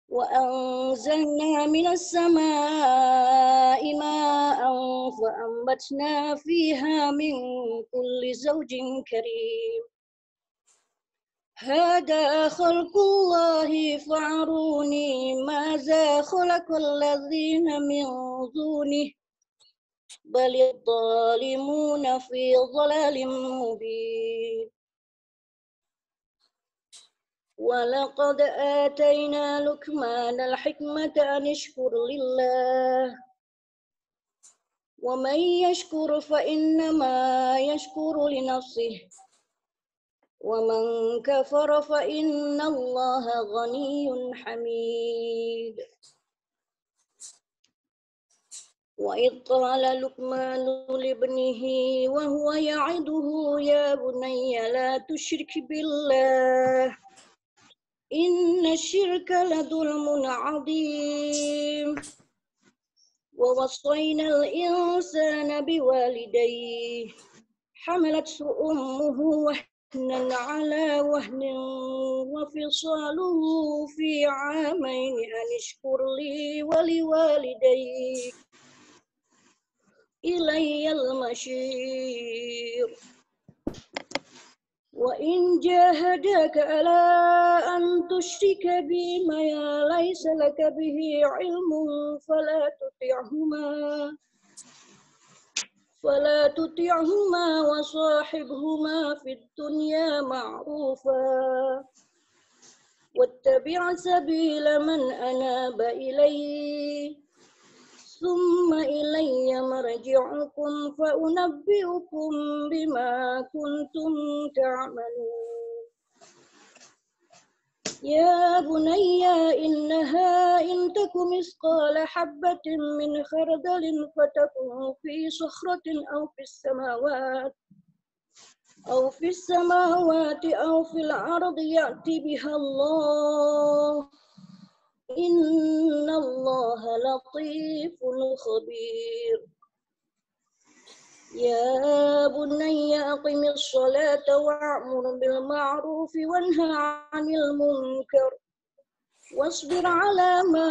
وأنزلنا من السماء ماء فأنبتنا فيها من كل زوج كريم هذا خلق الله فأروني ماذا خلق الذين من دونه بل الظالمون في ضلال مبين ولقد آتينا لقمان الحكمة أن اشكر لله ومن يشكر فإنما يشكر لنفسه ومن كفر فإن الله غني حميد وإذ قال لقمان لابنه وهو يعظه يا بني لا تشرك بالله إن الشرك لظلم عظيم ووصينا الإنسان بوالديه حملته أمه وهنا على وهن وفصاله في عامين أن اشكر لي ولوالديك إلي المصير وإن جاهداك على أن تشرك بي ما ليس لك به علم فلا تطعهما وصاحبهما في الدنيا معروفا واتبع سبيل من أناب إلي ثم إلي مرجعكم فأنبئكم بما كنتم تعملون يا بني إنها إن تك مثقال حبة من خردل فتكن في صخرة أو في السماوات أو في الأرض يأتي بها الله إن الله لطيف خبير يا بني أقم الصلاة وأمر بالمعروف وانهى عن المنكر واصبر على ما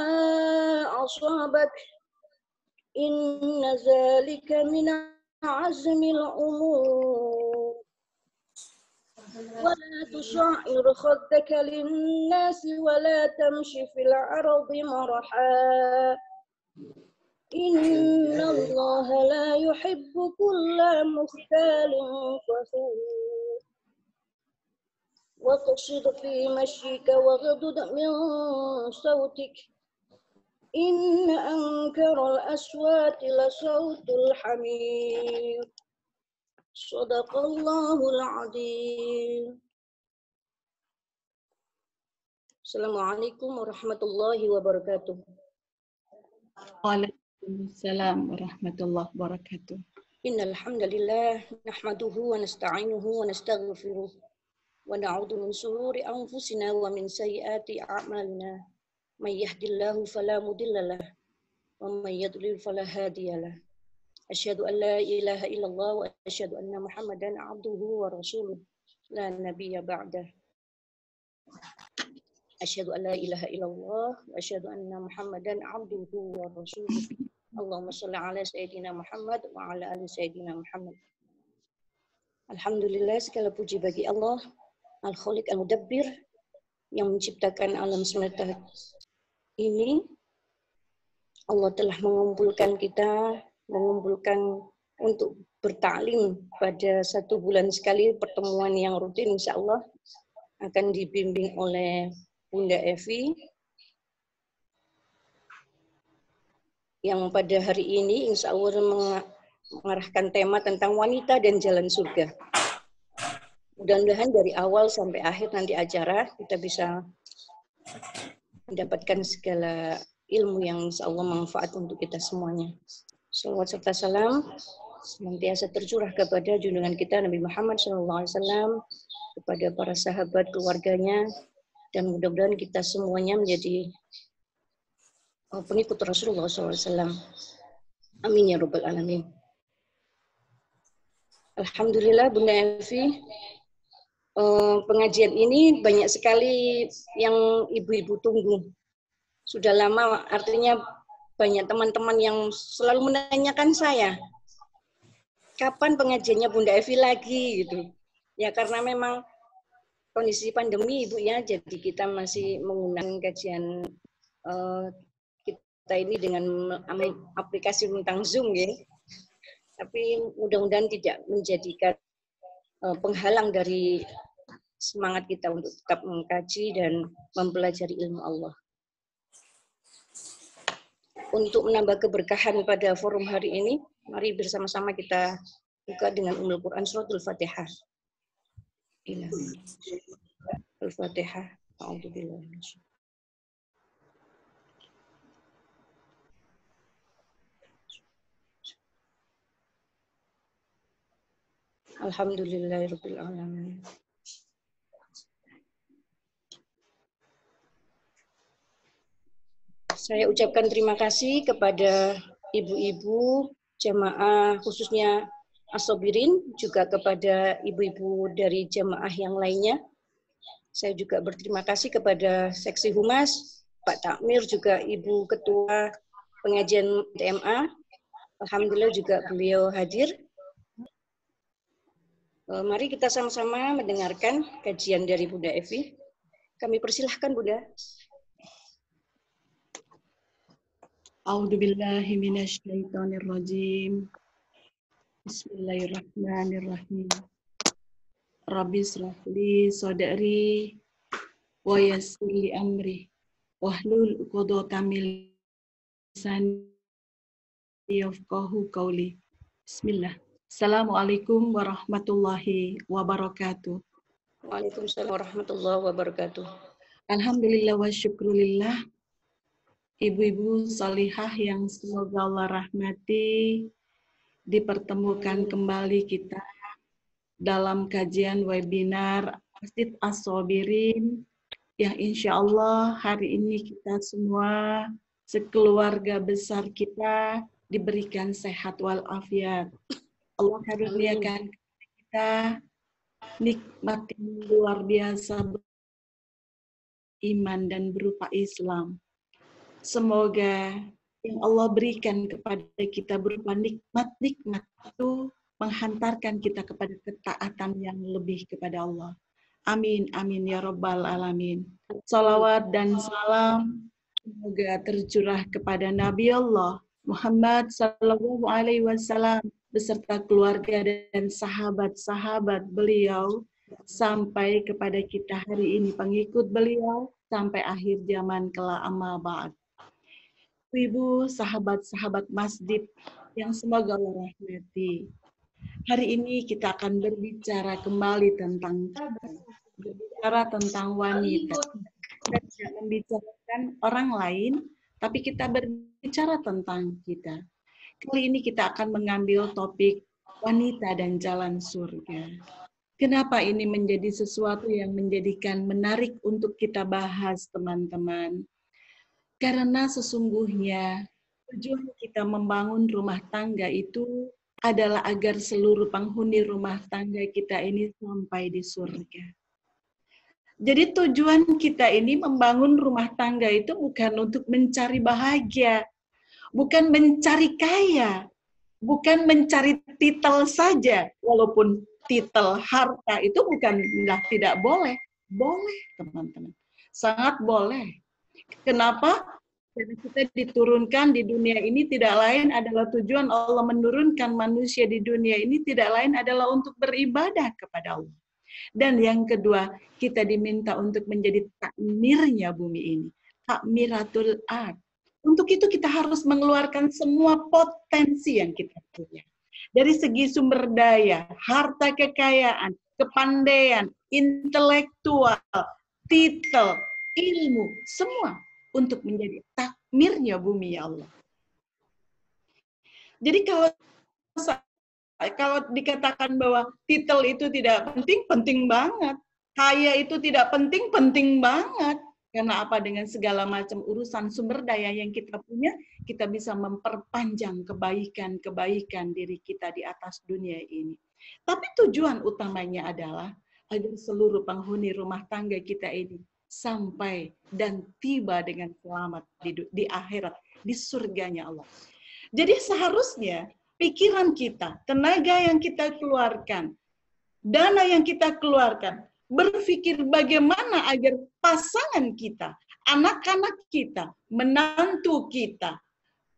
أصابك إن ذلك من عزم الأمور ولا تصعر خدك للناس ولا تمش في الأرض مرحا إن الله لا يحب كل مختال فخور واقصد في مشيك واغضض من صوتك إن أنكر الأصوات لصوت الحمير صدق الله العظيم. Assalamualaikum warahmatullahi wabarakatuh. Waalaikumsalam warahmatullahi wabarakatuh. Innal hamdalillah nahmaduhu wa nasta'inuhu wa nastaghfiruh wa na'udzu min shururi anfusina wa min sayyiati a'malina. May yahdihillahu fala mudhillalah wa may yudlil fala hadiyalah. Asyhadu an la ilaha illallah wa asyhadu anna Muhammadan abduhu wa rasuluh la nabiyya ba'dah. Asyhadu an la ilaha illallah wa asyhadu anna Muhammadan abduhu wa rasuluh. Allahumma shalli ala sayyidina Muhammad wa ala ali sayyidina Muhammad. Alhamdulillah, segala puji bagi Allah Al-Khaliq Al-Mudabbir yang menciptakan alam semesta ini. Allah telah mengumpulkan untuk bertaklim pada 1 bulan sekali pertemuan yang rutin, insya Allah akan dibimbing oleh Bunda Evi yang pada hari ini insya Allah mengarahkan tema tentang wanita dan jalan surga. Mudah-mudahan dari awal sampai akhir nanti acara kita bisa mendapatkan segala ilmu yang insya Allah manfaat untuk kita semuanya. Salawat serta salam senantiasa tercurah kepada junjungan kita Nabi Muhammad SAW, kepada para sahabat, keluarganya, dan mudah-mudahan kita semuanya menjadi pengikut Rasulullah SAW. Amin ya Rabbal Alamin. Alhamdulillah Bunda Evi, pengajian ini banyak sekali yang ibu-ibu tunggu. Sudah lama, artinya banyak teman-teman yang selalu menanyakan saya, kapan pengajiannya Bunda Evi lagi gitu. Ya karena memang kondisi pandemi Ibu ya, jadi kita masih menggunakan kajian kita ini dengan aplikasi tentang Zoom ya. Tapi mudah-mudahan tidak menjadikan penghalang dari semangat kita untuk tetap mengkaji dan mempelajari ilmu Allah. Untuk menambah keberkahan pada forum hari ini, mari bersama-sama kita buka dengan Ummul Quran Suratul Fatihah. Al-Fatihah. A'udzubillah. Alhamdulillahirabbil alamin. Saya ucapkan terima kasih kepada ibu-ibu jamaah khususnya As-Sabirin, juga kepada ibu-ibu dari jamaah yang lainnya. Saya juga berterima kasih kepada Seksi Humas, Pak Takmir, juga Ibu Ketua Pengajian TMA. Alhamdulillah juga beliau hadir. Mari kita sama-sama mendengarkan kajian dari Bunda Evi. Kami persilahkan Bunda. A'udzubillahi minasyaitonirrajim. Bismillahirrahmanirrahim. Rabbi shrah li sadri wa yassir li amri wahlul 'uqdatam min lisani yafqahu qawli. Bismillah. Assalamualaikum warahmatullahi wabarakatuh. Waalaikumsalam warahmatullahi wabarakatuh. Alhamdulillah wa syukrulillah. Ibu-ibu salihah yang semoga Allah rahmati, dipertemukan kembali kita dalam kajian webinar Masjid As-Sabirin yang insya Allah hari ini kita semua sekeluarga besar kita diberikan sehat walafiat. Allah karuniakan kita nikmat yang luar biasa iman dan berupa Islam. Semoga yang Allah berikan kepada kita berupa nikmat-nikmat itu menghantarkan kita kepada ketaatan yang lebih kepada Allah. Amin, amin ya Rabbal Alamin. Salawat dan salam semoga tercurah kepada Nabi Allah Muhammad Sallallahu Alaihi Wasallam beserta keluarga dan sahabat-sahabat beliau sampai kepada kita hari ini pengikut beliau sampai akhir zaman kelak amma ba'd. Ibu, sahabat-sahabat masjid yang semoga Allah rahmati. Hari ini kita akan berbicara kembali tentang wanita. Kita tidak membicarakan orang lain, tapi kita berbicara tentang kita. Kali ini kita akan mengambil topik wanita dan jalan surga. Kenapa ini menjadi sesuatu yang menjadikan menarik untuk kita bahas, teman-teman? Karena sesungguhnya tujuan kita membangun rumah tangga itu adalah agar seluruh penghuni rumah tangga kita ini sampai di surga. Jadi tujuan kita ini membangun rumah tangga itu bukan untuk mencari bahagia, bukan mencari kaya, bukan mencari titel saja. Walaupun titel harta itu bukanlah tidak boleh. Boleh, teman-teman. Sangat boleh. Kenapa? Karena kita diturunkan di dunia ini tidak lain adalah tujuan Allah menurunkan manusia di dunia ini tidak lain adalah untuk beribadah kepada Allah. Dan yang kedua, kita diminta untuk menjadi takmirnya bumi ini. Takmiratul ard. Untuk itu kita harus mengeluarkan semua potensi yang kita punya. Dari segi sumber daya, harta kekayaan, kepandaian, intelektual, titel, ilmu, semua untuk menjadi takmirnya bumi ya Allah. Jadi kalau dikatakan bahwa titel itu tidak penting, penting banget. Kaya itu tidak penting, penting banget. Karena apa? Dengan segala macam urusan sumber daya yang kita punya, kita bisa memperpanjang kebaikan-kebaikan diri kita di atas dunia ini. Tapi tujuan utamanya adalah agar seluruh penghuni rumah tangga kita ini sampai dan tiba dengan selamat di akhirat, di surganya Allah. Jadi seharusnya pikiran kita, tenaga yang kita keluarkan, dana yang kita keluarkan, berpikir bagaimana agar pasangan kita, anak-anak kita, menantu kita,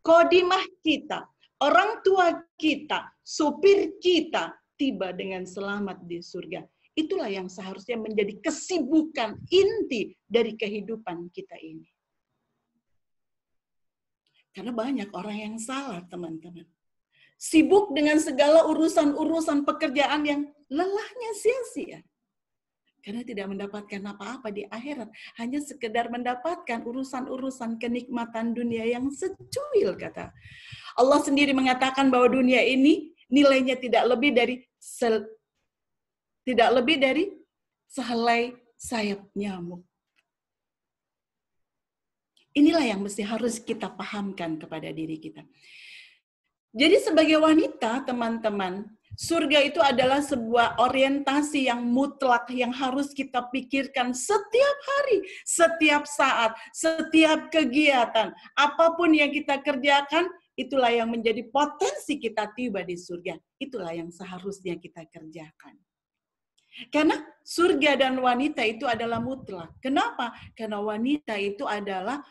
kodimah kita, orang tua kita, supir kita, tiba dengan selamat di surga. Itulah yang seharusnya menjadi kesibukan inti dari kehidupan kita ini. Karena banyak orang yang salah, teman-teman. Sibuk dengan segala urusan-urusan pekerjaan yang lelahnya sia-sia. Karena tidak mendapatkan apa-apa di akhirat. Hanya sekedar mendapatkan urusan-urusan kenikmatan dunia yang secuil, kata. Allah sendiri mengatakan bahwa dunia ini nilainya tidak lebih dari sehelai sayap nyamuk. Inilah yang mesti harus kita pahamkan kepada diri kita. Jadi sebagai wanita, teman-teman, surga itu adalah sebuah orientasi yang mutlak yang harus kita pikirkan setiap hari, setiap saat, setiap kegiatan. Apapun yang kita kerjakan, itulah yang menjadi potensi kita tiba di surga. Itulah yang seharusnya kita kerjakan. Karena surga dan wanita itu adalah mutlak. Kenapa? Karena wanita itu adalah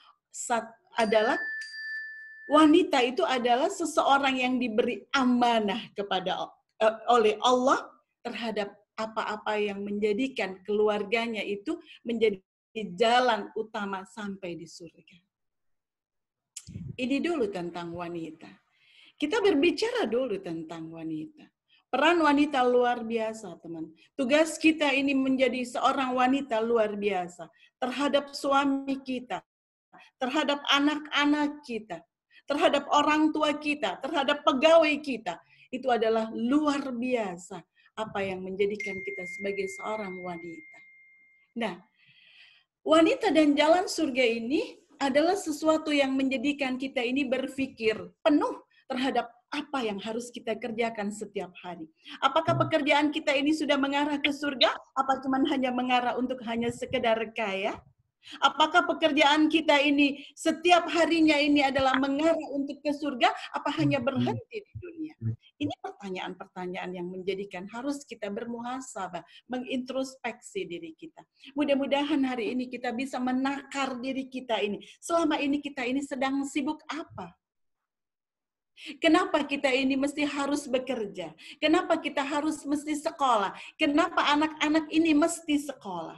seseorang yang diberi amanah oleh Allah terhadap apa-apa yang menjadikan keluarganya itu menjadi jalan utama sampai di surga. Ini dulu tentang wanita. Kita berbicara dulu tentang wanita. Peran wanita luar biasa, teman. Tugas kita ini menjadi seorang wanita luar biasa terhadap suami kita, terhadap anak-anak kita, terhadap orang tua kita, terhadap pegawai kita. Itu adalah luar biasa apa yang menjadikan kita sebagai seorang wanita. Nah, wanita dan jalan surga ini adalah sesuatu yang menjadikan kita ini berpikir penuh terhadap apa yang harus kita kerjakan setiap hari. Apakah pekerjaan kita ini sudah mengarah ke surga? Apa cuma hanya mengarah untuk hanya sekedar kaya? Apakah pekerjaan kita ini setiap harinya ini adalah mengarah untuk ke surga? Apa hanya berhenti di dunia? Ini pertanyaan-pertanyaan yang menjadikan harus kita bermuhasabah, mengintrospeksi diri kita. Mudah-mudahan hari ini kita bisa menakar diri kita ini. Selama ini kita ini sedang sibuk apa? Kenapa kita ini mesti harus bekerja? Kenapa kita harus mesti sekolah? Kenapa anak-anak ini mesti sekolah?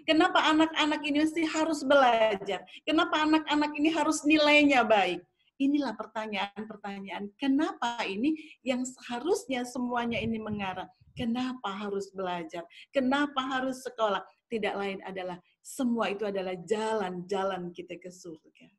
Kenapa anak-anak ini mesti harus belajar? Kenapa anak-anak ini harus nilainya baik? Inilah pertanyaan-pertanyaan. Kenapa ini yang seharusnya semuanya ini mengarah? Kenapa harus belajar? Kenapa harus sekolah? Tidak lain adalah semua itu adalah jalan-jalan kita ke surga.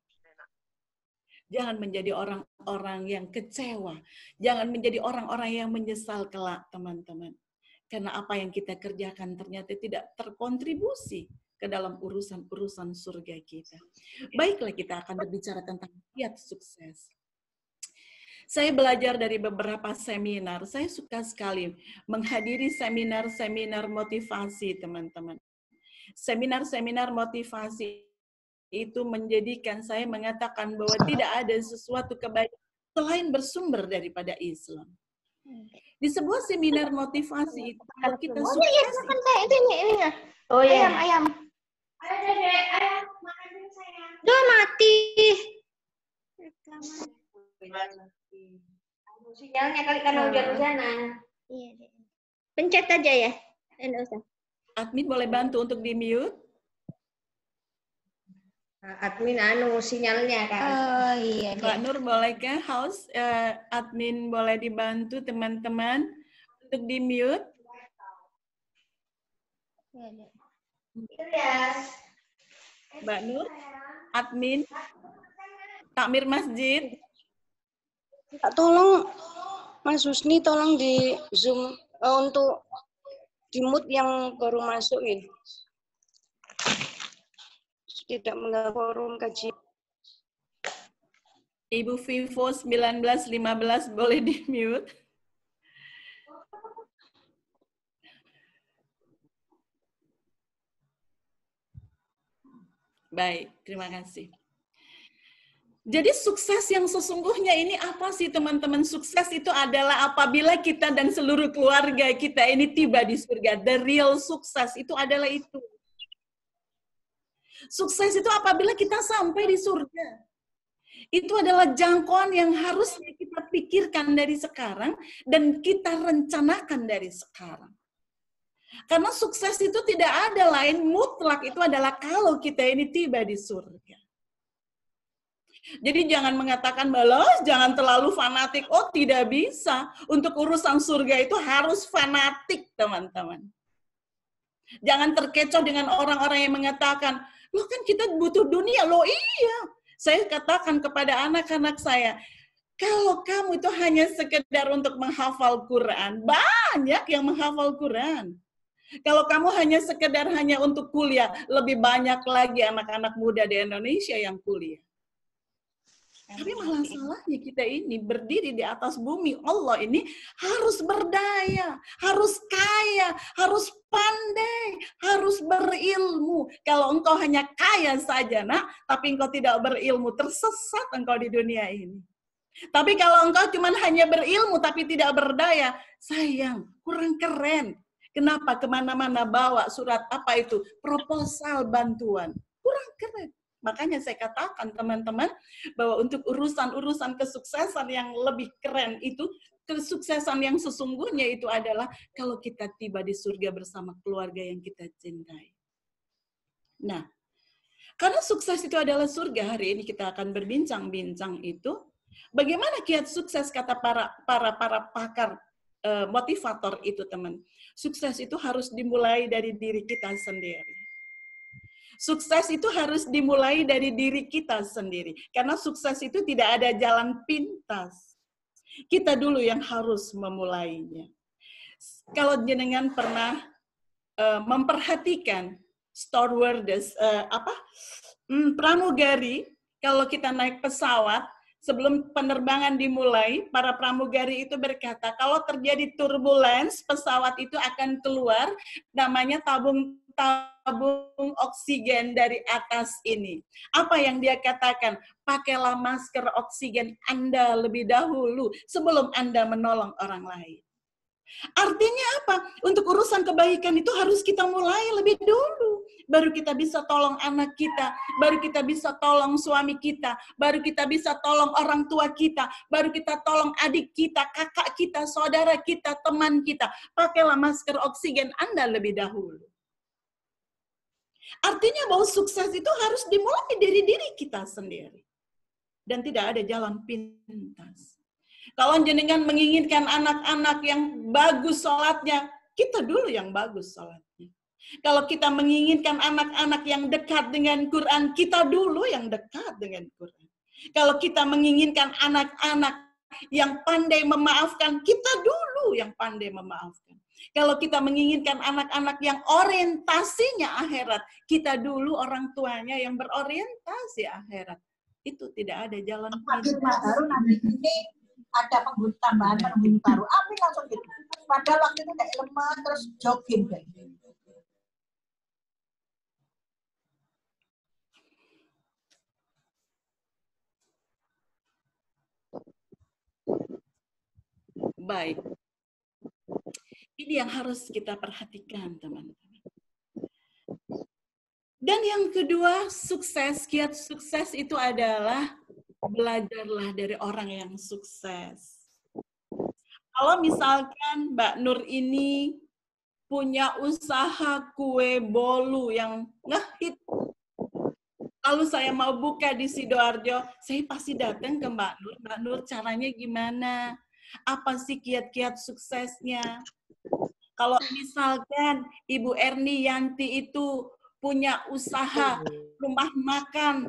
Jangan menjadi orang-orang yang kecewa. Jangan menjadi orang-orang yang menyesal kelak, teman-teman. Karena apa yang kita kerjakan ternyata tidak terkontribusi ke dalam urusan-urusan surga kita. Baiklah, kita akan berbicara tentang kiat sukses. Saya belajar dari beberapa seminar. Saya suka sekali menghadiri seminar-seminar motivasi, teman-teman. Seminar-seminar motivasi itu menjadikan saya mengatakan bahwa tidak ada sesuatu kebaikan selain bersumber daripada Islam. Di sebuah seminar motivasi itu kalau kita sukses. Oh ya. Ayam. Ayam makan sayang. Udah mati. Sinyalnya kali karena hujan-hujanan. Iya. Pencet aja ya. Enggak usah. Admin boleh bantu untuk di-mute? Admin sinyalnya kan. Oh iya. Mbak Nur bolehkah admin boleh dibantu teman-teman untuk di-mute? Mbak Nur, admin takmir masjid. Tolong Mas Husni, tolong di Zoom untuk di-mute yang baru masuk ini. Tidak mengganggu forum kajian. Ibu Vivo 1915 boleh di-mute. Baik, terima kasih. Jadi sukses yang sesungguhnya ini apa sih teman-teman? Sukses itu adalah apabila kita dan seluruh keluarga kita ini tiba di surga. The real sukses itu adalah itu. Sukses itu apabila kita sampai di surga. Itu adalah jangkauan yang harus kita pikirkan dari sekarang dan kita rencanakan dari sekarang. Karena sukses itu tidak ada lain, mutlak itu adalah kalau kita ini tiba di surga. Jadi jangan mengatakan balas, jangan terlalu fanatik. Oh, tidak bisa. Untuk urusan surga itu harus fanatik, teman-teman. Jangan terkecoh dengan orang-orang yang mengatakan, loh kan kita butuh dunia. Loh iya. Saya katakan kepada anak-anak saya, kalau kamu itu hanya sekedar untuk menghafal Quran, banyak yang menghafal Quran. Kalau kamu hanya sekedar hanya untuk kuliah, lebih banyak lagi anak-anak muda di Indonesia yang kuliah. Tapi malah salahnya kita ini berdiri di atas bumi Allah ini harus berdaya, harus kaya, harus pandai, harus berilmu. Kalau engkau hanya kaya saja, nak, tapi engkau tidak berilmu, tersesat engkau di dunia ini. Tapi kalau engkau cuma hanya berilmu tapi tidak berdaya, sayang, kurang keren. Kenapa kemana-mana bawa surat apa itu? Proposal bantuan. Kurang keren. Makanya saya katakan teman-teman bahwa untuk urusan-urusan kesuksesan yang lebih keren itu, kesuksesan yang sesungguhnya itu adalah kalau kita tiba di surga bersama keluarga yang kita cintai. Nah, karena sukses itu adalah surga, hari ini kita akan berbincang-bincang itu. Bagaimana kiat sukses kata para pakar motivator itu, teman. Sukses itu harus dimulai dari diri kita sendiri. Sukses itu harus dimulai dari diri kita sendiri. Karena sukses itu tidak ada jalan pintas. Kita dulu yang harus memulainya. Kalau jenengan pernah memperhatikan stewardess, pramugari, kalau kita naik pesawat, sebelum penerbangan dimulai, para pramugari itu berkata, kalau terjadi turbulence, pesawat itu akan keluar, namanya tabung oksigen dari atas ini. Apa yang dia katakan? Pakailah masker oksigen Anda lebih dahulu sebelum Anda menolong orang lain. Artinya apa? Untuk urusan kebaikan itu harus kita mulai lebih dulu. Baru kita bisa tolong anak kita, baru kita bisa tolong suami kita, baru kita bisa tolong orang tua kita, baru kita tolong adik kita, kakak kita, saudara kita, teman kita. Pakailah masker oksigen Anda lebih dahulu. Artinya bahwa sukses itu harus dimulai dari diri kita sendiri. Dan tidak ada jalan pintas. Kalau jenengan menginginkan anak-anak yang bagus sholatnya, kita dulu yang bagus sholatnya. Kalau kita menginginkan anak-anak yang dekat dengan Quran, kita dulu yang dekat dengan Quran. Kalau kita menginginkan anak-anak yang pandai memaafkan, kita dulu yang pandai memaafkan. Kalau kita menginginkan anak-anak yang orientasinya akhirat, kita dulu orang tuanya yang berorientasi akhirat. Itu tidak ada jalan pintas. Baru nanti ini ada tambahan penghuni baru. Amin langsung gitu. Padahal waktu itu kayak lemah terus jogging kayak gitu. Baik. Ini yang harus kita perhatikan, teman-teman. Dan yang kedua, sukses, kiat sukses itu adalah belajarlah dari orang yang sukses. Kalau misalkan Mbak Nur ini punya usaha kue bolu yang ngehit, lalu saya mau buka di Sidoarjo, saya pasti datang ke Mbak Nur. Mbak Nur, caranya gimana? Apa sih kiat-kiat suksesnya? Kalau misalkan Ibu Erni Yanti itu punya usaha rumah makan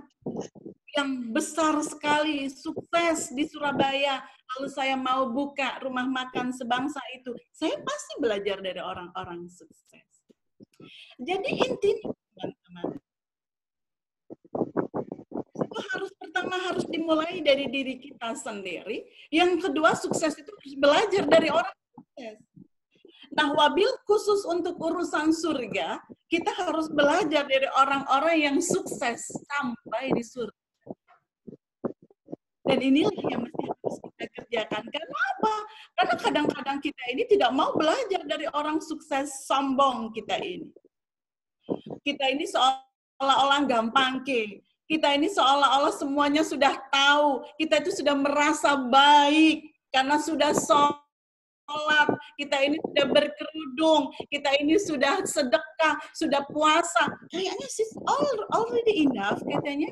yang besar sekali, sukses di Surabaya, lalu saya mau buka rumah makan sebangsa itu, saya pasti belajar dari orang-orang sukses. Jadi intinya, teman-teman, itu pertama harus dimulai dari diri kita sendiri. Yang kedua, sukses itu harus belajar dari orang sukses. Nah, wabil khusus untuk urusan surga, Kita harus belajar dari orang-orang yang sukses sampai di surga. Dan inilah yang mesti harus kita kerjakan. Karena apa? Karena kadang-kadang kita ini tidak mau belajar dari orang sukses sombong kita ini. Kita ini seolah-olah gampang ke. Kita ini seolah-olah semuanya sudah tahu. Kita itu sudah merasa baik karena sudah sholat, kita ini sudah berkerudung, kita ini sudah sedekah, sudah puasa. Kayaknya sih already enough katanya.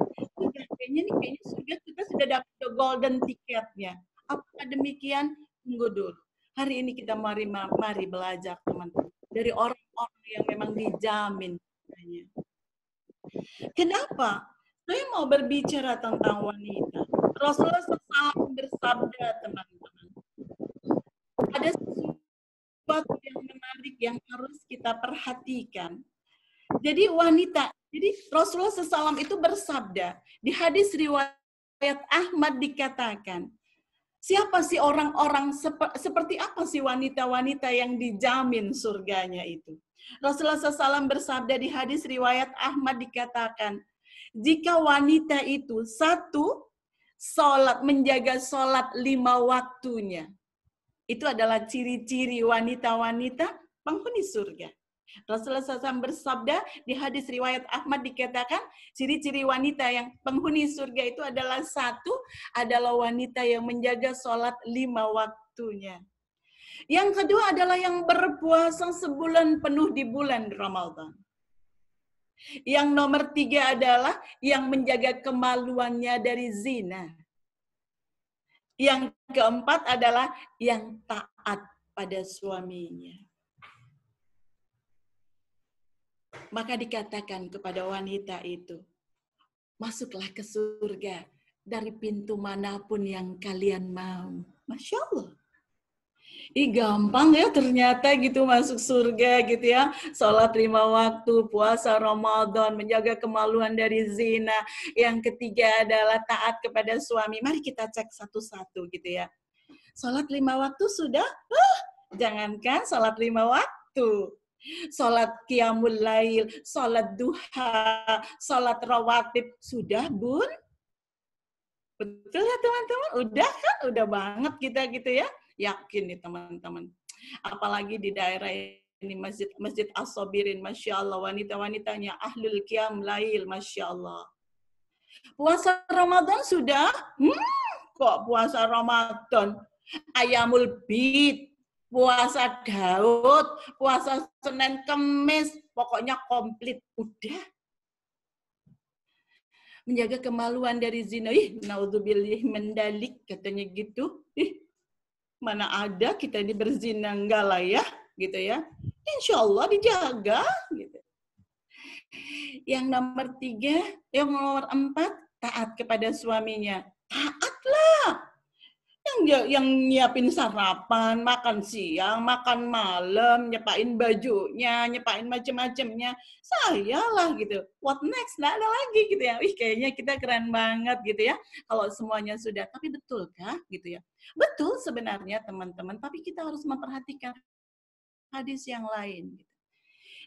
Kayaknya surga kita sudah dapat golden ticketnya. Apakah demikian? Tunggu dulu. Hari ini kita mari belajar teman-teman dari orang-orang yang memang dijamin. Kenapa? Saya mau berbicara tentang wanita. Rasulullah SAW bersabda, teman-teman. Ada sesuatu yang menarik yang harus kita perhatikan. Jadi wanita, jadi Rasulullah SAW itu bersabda, di hadis riwayat Ahmad dikatakan, siapa sih orang-orang, seperti apa sih wanita-wanita yang dijamin surganya itu? Rasulullah SAW bersabda di hadis riwayat Ahmad dikatakan, jika wanita itu satu, menjaga sholat 5 waktunya. Itu adalah ciri-ciri wanita-wanita penghuni surga. Rasulullah SAW bersabda di hadis riwayat Ahmad dikatakan, ciri-ciri wanita yang penghuni surga itu adalah satu, adalah wanita yang menjaga sholat 5 waktunya. Yang kedua adalah yang berpuasa sebulan penuh di bulan Ramadan. Yang nomor 3 adalah yang menjaga kemaluannya dari zina. Yang keempat adalah yang taat pada suaminya. Maka dikatakan kepada wanita itu, masuklah ke surga dari pintu manapun yang kalian mau. Masya Allah. Gampang ya ternyata gitu masuk surga gitu ya. Sholat 5 waktu, puasa Ramadan, menjaga kemaluan dari zina. Yang ketiga adalah taat kepada suami. Mari kita cek satu-satu gitu ya. Sholat 5 waktu sudah? Jangankan sholat 5 waktu. Sholat qiyamul lail, sholat duha, sholat rawatib. Sudah, Bun? Betul ya teman-teman? Udah kan? Udah banget kita gitu ya. Yakin nih teman-teman. Apalagi di daerah ini Masjid As-Sabirin, Masya Allah. Wanita-wanitanya ahlul qiyam lail, Masya Allah. Puasa Ramadan sudah? Kok puasa Ramadan? Ayamul bid, puasa Daud, puasa Senin Kemis, pokoknya komplit. Udah. Menjaga kemaluan dari zina. Naudzubillah mendalik, katanya gitu. Mana ada kita ini berzina, enggak lah ya, gitu ya. Insya Allah dijaga, gitu. Yang nomor 3, yang nomor 4, taat kepada suaminya. Taatlah. Yang nyiapin sarapan, makan siang, makan malam, nyepain bajunya, nyepain macam-macamnya. Saya lah gitu. What next? Nggak ada lagi gitu ya. Kayaknya kita keren banget gitu ya. Kalau semuanya sudah. Tapi betulkah gitu ya? Betul sebenarnya teman-teman. Tapi kita harus memperhatikan hadis yang lain. Gitu.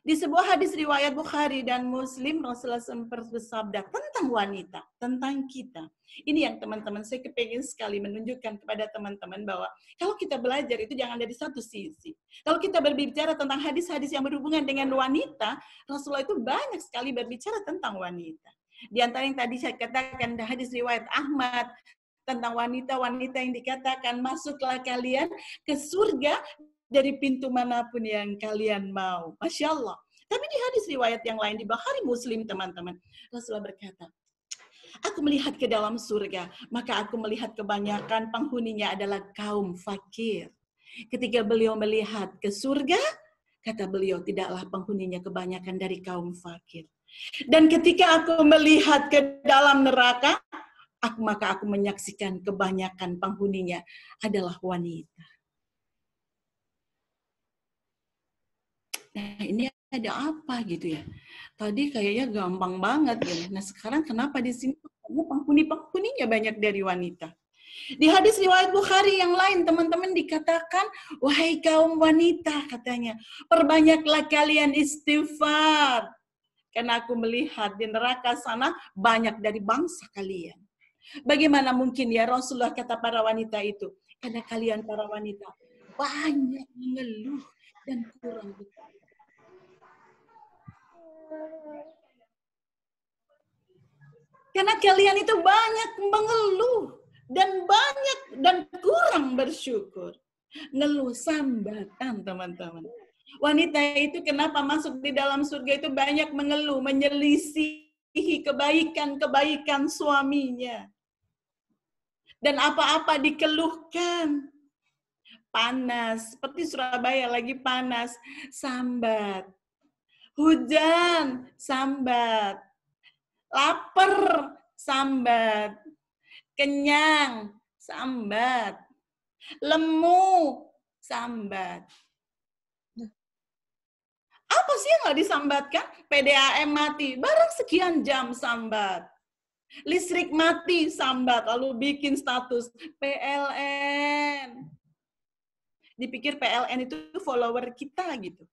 Di sebuah hadis riwayat Bukhari dan Muslim, Rasulullah SAW bersabda tentang wanita, tentang kita. Ini yang teman-teman, saya kepengen sekali menunjukkan kepada teman-teman bahwa kalau kita belajar itu jangan dari satu sisi. Kalau kita berbicara tentang hadis-hadis yang berhubungan dengan wanita, Rasulullah itu banyak sekali berbicara tentang wanita. Di antara yang tadi saya katakan, hadis riwayat Ahmad, tentang wanita-wanita yang dikatakan, masuklah kalian ke surga dari pintu manapun yang kalian mau. Masya Allah. Tapi di hadis riwayat yang lain, di Bukhari Muslim, teman-teman, Rasulullah berkata, aku melihat ke dalam surga, maka aku melihat kebanyakan penghuninya adalah kaum fakir. Ketika beliau melihat ke surga, kata beliau, tidaklah penghuninya kebanyakan dari kaum fakir. Dan ketika aku melihat ke dalam neraka, maka aku menyaksikan kebanyakan penghuninya adalah wanita. Nah, ini ada apa gitu ya? Tadi kayaknya gampang banget ya. Nah, sekarang kenapa di sini penghuni-penghuninya banyak dari wanita? Di hadis riwayat Bukhari yang lain, teman-teman, dikatakan, wahai kaum wanita, katanya, perbanyaklah kalian istighfar. Karena aku melihat di neraka sana banyak dari bangsa kalian. Bagaimana mungkin ya Rasulullah kata para wanita itu? Karena kalian para wanita banyak mengeluh dan kurang betul. Karena kalian itu banyak mengeluh dan banyak dan kurang bersyukur. Ngeluh, sambatan, teman-teman. Wanita itu kenapa masuk di dalam surga itu banyak mengeluh, menyelisihi kebaikan-kebaikan suaminya. Dan apa-apa dikeluhkan. Panas, seperti Surabaya lagi panas, sambat. Hujan, sambat. Lapar, sambat. Kenyang, sambat. Lemu, sambat. Apa sih yang nggak disambatkan? PDAM mati, barang sekian jam sambat. Listrik mati, sambat, lalu bikin status PLN. Dipikir PLN itu follower kita gitu.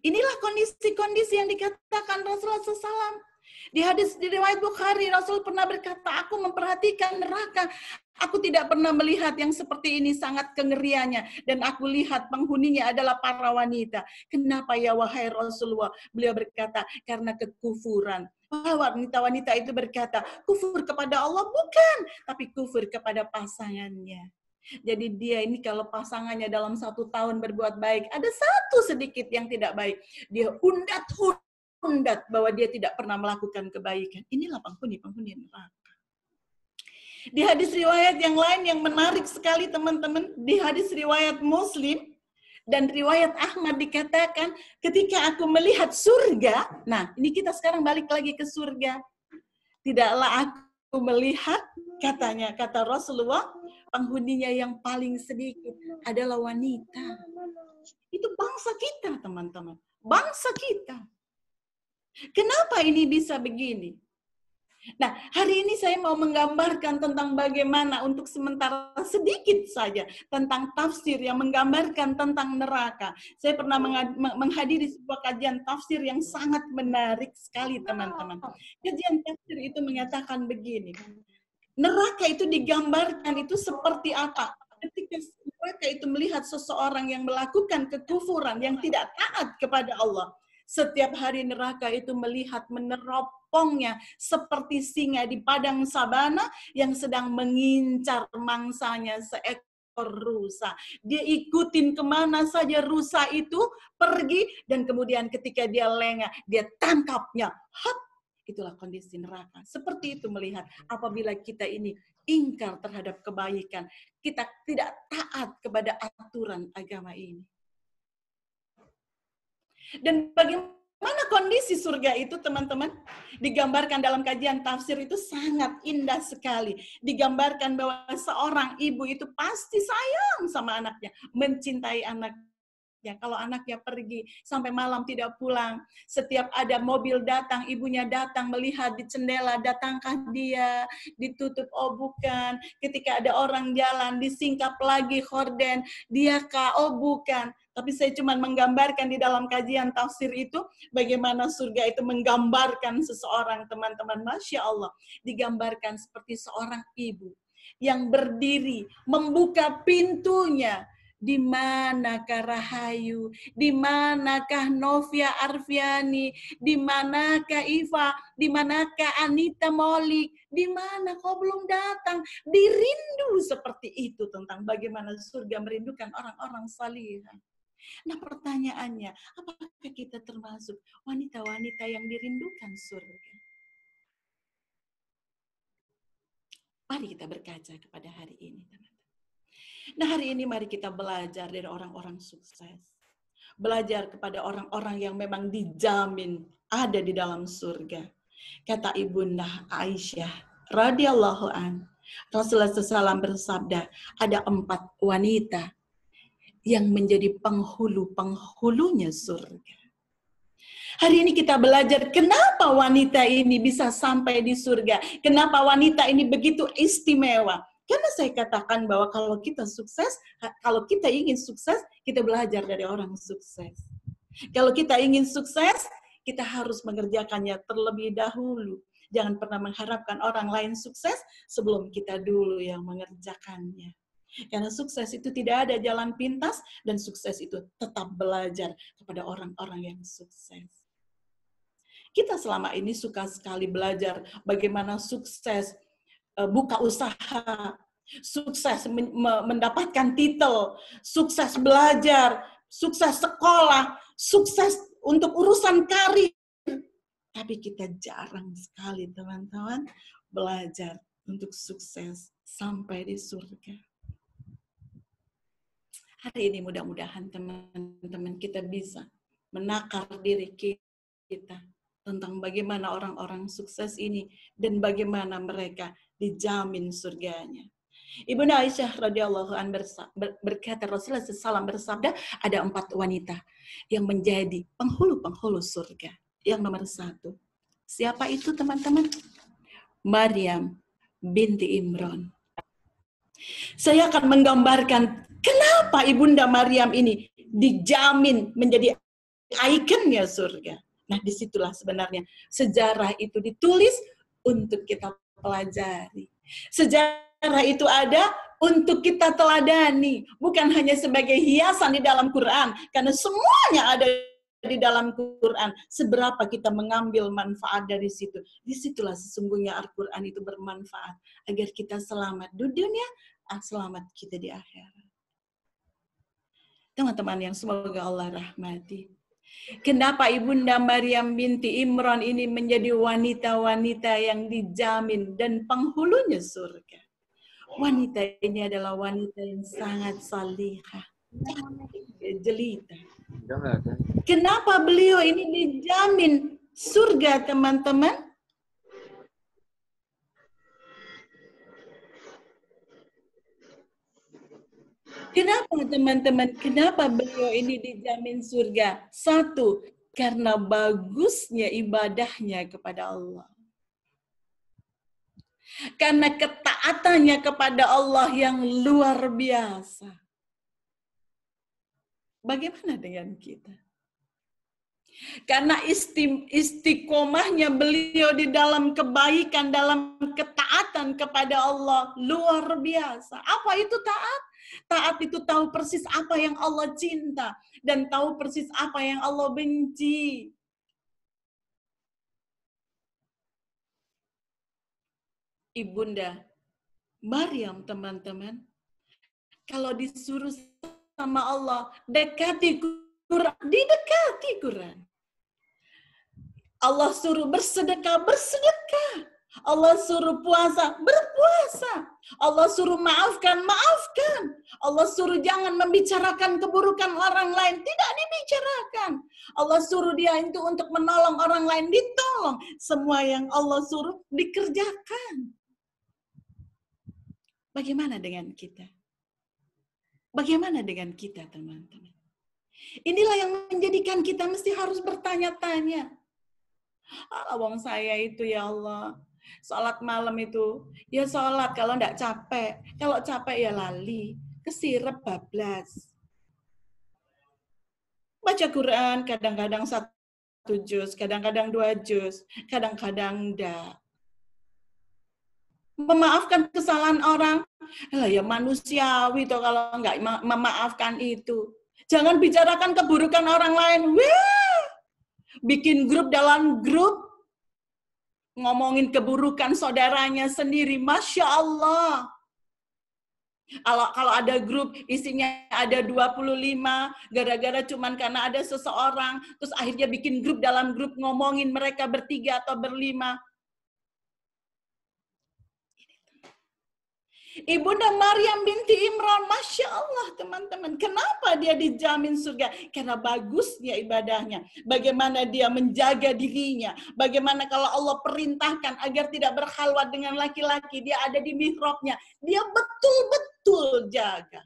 Inilah kondisi-kondisi yang dikatakan Rasulullah SAW. Di hadis di riwayat Bukhari, Rasul pernah berkata, aku memperhatikan neraka. Aku tidak pernah melihat yang seperti ini, sangat kengeriannya. Dan aku lihat penghuninya adalah para wanita. Kenapa ya wahai Rasulullah? Beliau berkata, karena kekufuran. Wanita-wanita itu berkata, kufur kepada Allah bukan, tapi kufur kepada pasangannya. Jadi dia ini kalau pasangannya dalam 1 tahun berbuat baik, ada satu sedikit yang tidak baik, dia undat bahwa dia tidak pernah melakukan kebaikan. Inilah penghuni neraka. Di hadis riwayat yang lain yang menarik sekali teman-teman, di hadis riwayat Muslim dan riwayat Ahmad dikatakan, ketika aku melihat surga, nah ini kita sekarang balik lagi ke surga. Tidaklah aku melihat, katanya, kata Rasulullah, penghuninya yang paling sedikit adalah wanita. Itu bangsa kita, teman-teman. Bangsa kita. Kenapa ini bisa begini? Nah, hari ini saya mau menggambarkan tentang bagaimana untuk sementara sedikit saja tentang tafsir yang menggambarkan tentang neraka. Saya pernah menghadiri sebuah kajian tafsir yang sangat menarik sekali, teman-teman. Kajian tafsir itu mengatakan begini. Neraka itu digambarkan itu seperti apa? Ketika neraka itu melihat seseorang yang melakukan kekufuran, yang tidak taat kepada Allah. Setiap hari neraka itu melihat meneropongnya seperti singa di padang sabana yang sedang mengincar mangsanya seekor rusa. Dia ikutin kemana saja rusa itu pergi dan kemudian ketika dia lengah, dia tangkapnya. Hap! Itulah kondisi neraka. Seperti itu melihat apabila kita ini ingkar terhadap kebaikan. Kita tidak taat kepada aturan agama ini. Dan bagaimana kondisi surga itu, teman-teman? Digambarkan dalam kajian tafsir itu sangat indah sekali. Digambarkan bahwa seorang ibu itu pasti sayang sama anaknya, mencintai anaknya. Kalau anaknya pergi sampai malam tidak pulang, setiap ada mobil datang, ibunya datang melihat di jendela, datangkah dia, ditutup, oh bukan. Ketika ada orang jalan, disingkap lagi horden, diakah, oh bukan. Tapi saya cuma menggambarkan di dalam kajian tafsir itu, bagaimana surga itu menggambarkan seseorang, teman-teman. Masya Allah, digambarkan seperti seorang ibu yang berdiri, membuka pintunya. Di manakah Rahayu? Di manakah Novia Arfiani? Di manakah Iva? Di manakah Anita Molik? Di mana kau belum datang? Dirindu seperti itu tentang bagaimana surga merindukan orang-orang salihah. Nah pertanyaannya, apakah kita termasuk wanita-wanita yang dirindukan surga? Mari kita berkaca kepada hari ini, teman-teman. Nah hari ini mari kita belajar dari orang-orang sukses. Belajar kepada orang-orang yang memang dijamin ada di dalam surga. Kata Ibunda Aisyah radhiyallahu an, Rasulullah SAW bersabda, ada 4 wanita yang menjadi penghulu-penghulunya surga. Hari ini kita belajar kenapa wanita ini bisa sampai di surga. Kenapa wanita ini begitu istimewa. Karena saya katakan bahwa kalau kita sukses, kalau kita ingin sukses, kita belajar dari orang sukses. Kalau kita ingin sukses, kita harus mengerjakannya terlebih dahulu. Jangan pernah mengharapkan orang lain sukses sebelum kita dulu yang mengerjakannya. Karena sukses itu tidak ada jalan pintas, dan sukses itu tetap belajar kepada orang-orang yang sukses. Kita selama ini suka sekali belajar bagaimana sukses buka usaha, sukses mendapatkan titel, sukses belajar, sukses sekolah, sukses untuk urusan karir. Tapi kita jarang sekali, teman-teman, belajar untuk sukses sampai di surga. Hari ini mudah-mudahan teman-teman kita bisa menakar diri kita tentang bagaimana orang-orang sukses ini dan bagaimana mereka dijamin surganya. Ibunda Aisyah radhiyallahu anha berkata, Rasulullah SAW bersabda, ada 4 wanita yang menjadi penghulu-penghulu surga. Yang nomor 1. Siapa itu teman-teman? Maryam binti Imran. Saya akan menggambarkan kenapa Ibunda Maryam ini dijamin menjadi ikonnya surga. Nah, disitulah sebenarnya sejarah itu ditulis untuk kita pelajari. Sejarah itu ada untuk kita teladani, bukan hanya sebagai hiasan di dalam Quran, karena semuanya ada di dalam Quran. Seberapa kita mengambil manfaat dari situ, disitulah sesungguhnya Al-Quran itu bermanfaat, agar kita selamat di dunia, selamat kita di akhirat. Teman-teman yang semoga Allah rahmati. Kenapa Ibunda Maryam binti Imran ini menjadi wanita-wanita yang dijamin dan penghulunya surga? Wanita ini adalah wanita yang sangat salihah, jelita. Kenapa beliau ini dijamin surga, teman-teman? Kenapa teman-teman? Kenapa beliau ini dijamin surga? 1, karena bagusnya ibadahnya kepada Allah. Karena ketaatannya kepada Allah yang luar biasa. Bagaimana dengan kita? Karena istiqomahnya beliau di dalam kebaikan, dalam ketaatan kepada Allah luar biasa. Apa itu taat? Taat itu tahu persis apa yang Allah cinta dan tahu persis apa yang Allah benci. Ibunda Maryam, teman-teman, kalau disuruh sama Allah dekati Quran, didekati Quran. Allah suruh bersedekah, bersedekah. Allah suruh puasa, berpuasa. Allah suruh maafkan, maafkan. Allah suruh jangan membicarakan keburukan orang lain, tidak dibicarakan. Allah suruh dia itu untuk menolong orang lain, ditolong. Semua yang Allah suruh dikerjakan. Bagaimana dengan kita? Bagaimana dengan kita, teman-teman? Inilah yang menjadikan kita mesti harus bertanya-tanya. Wong saya itu ya Allah, sholat malam itu, ya sholat kalau enggak capek. Kalau capek ya lali, kesirep bablas. Baca Quran kadang-kadang 1 juz, kadang-kadang 2 juz, kadang-kadang enggak. Memaafkan kesalahan orang, ya manusiawi toh kalau enggak memaafkan itu. Jangan bicarakan keburukan orang lain. Wah, bikin grup dalam grup, ngomongin keburukan saudaranya sendiri. Masya Allah. Kalau ada grup isinya ada 25, gara-gara cuman karena ada seseorang, terus akhirnya bikin grup dalam grup ngomongin mereka bertiga atau berlima. Ibunda Maryam binti Imran, Masya Allah teman-teman. Kenapa dia dijamin surga? Karena bagusnya ibadahnya. Bagaimana dia menjaga dirinya. Bagaimana kalau Allah perintahkan agar tidak berkhalwat dengan laki-laki. Dia ada di mihrabnya. Dia betul-betul jaga.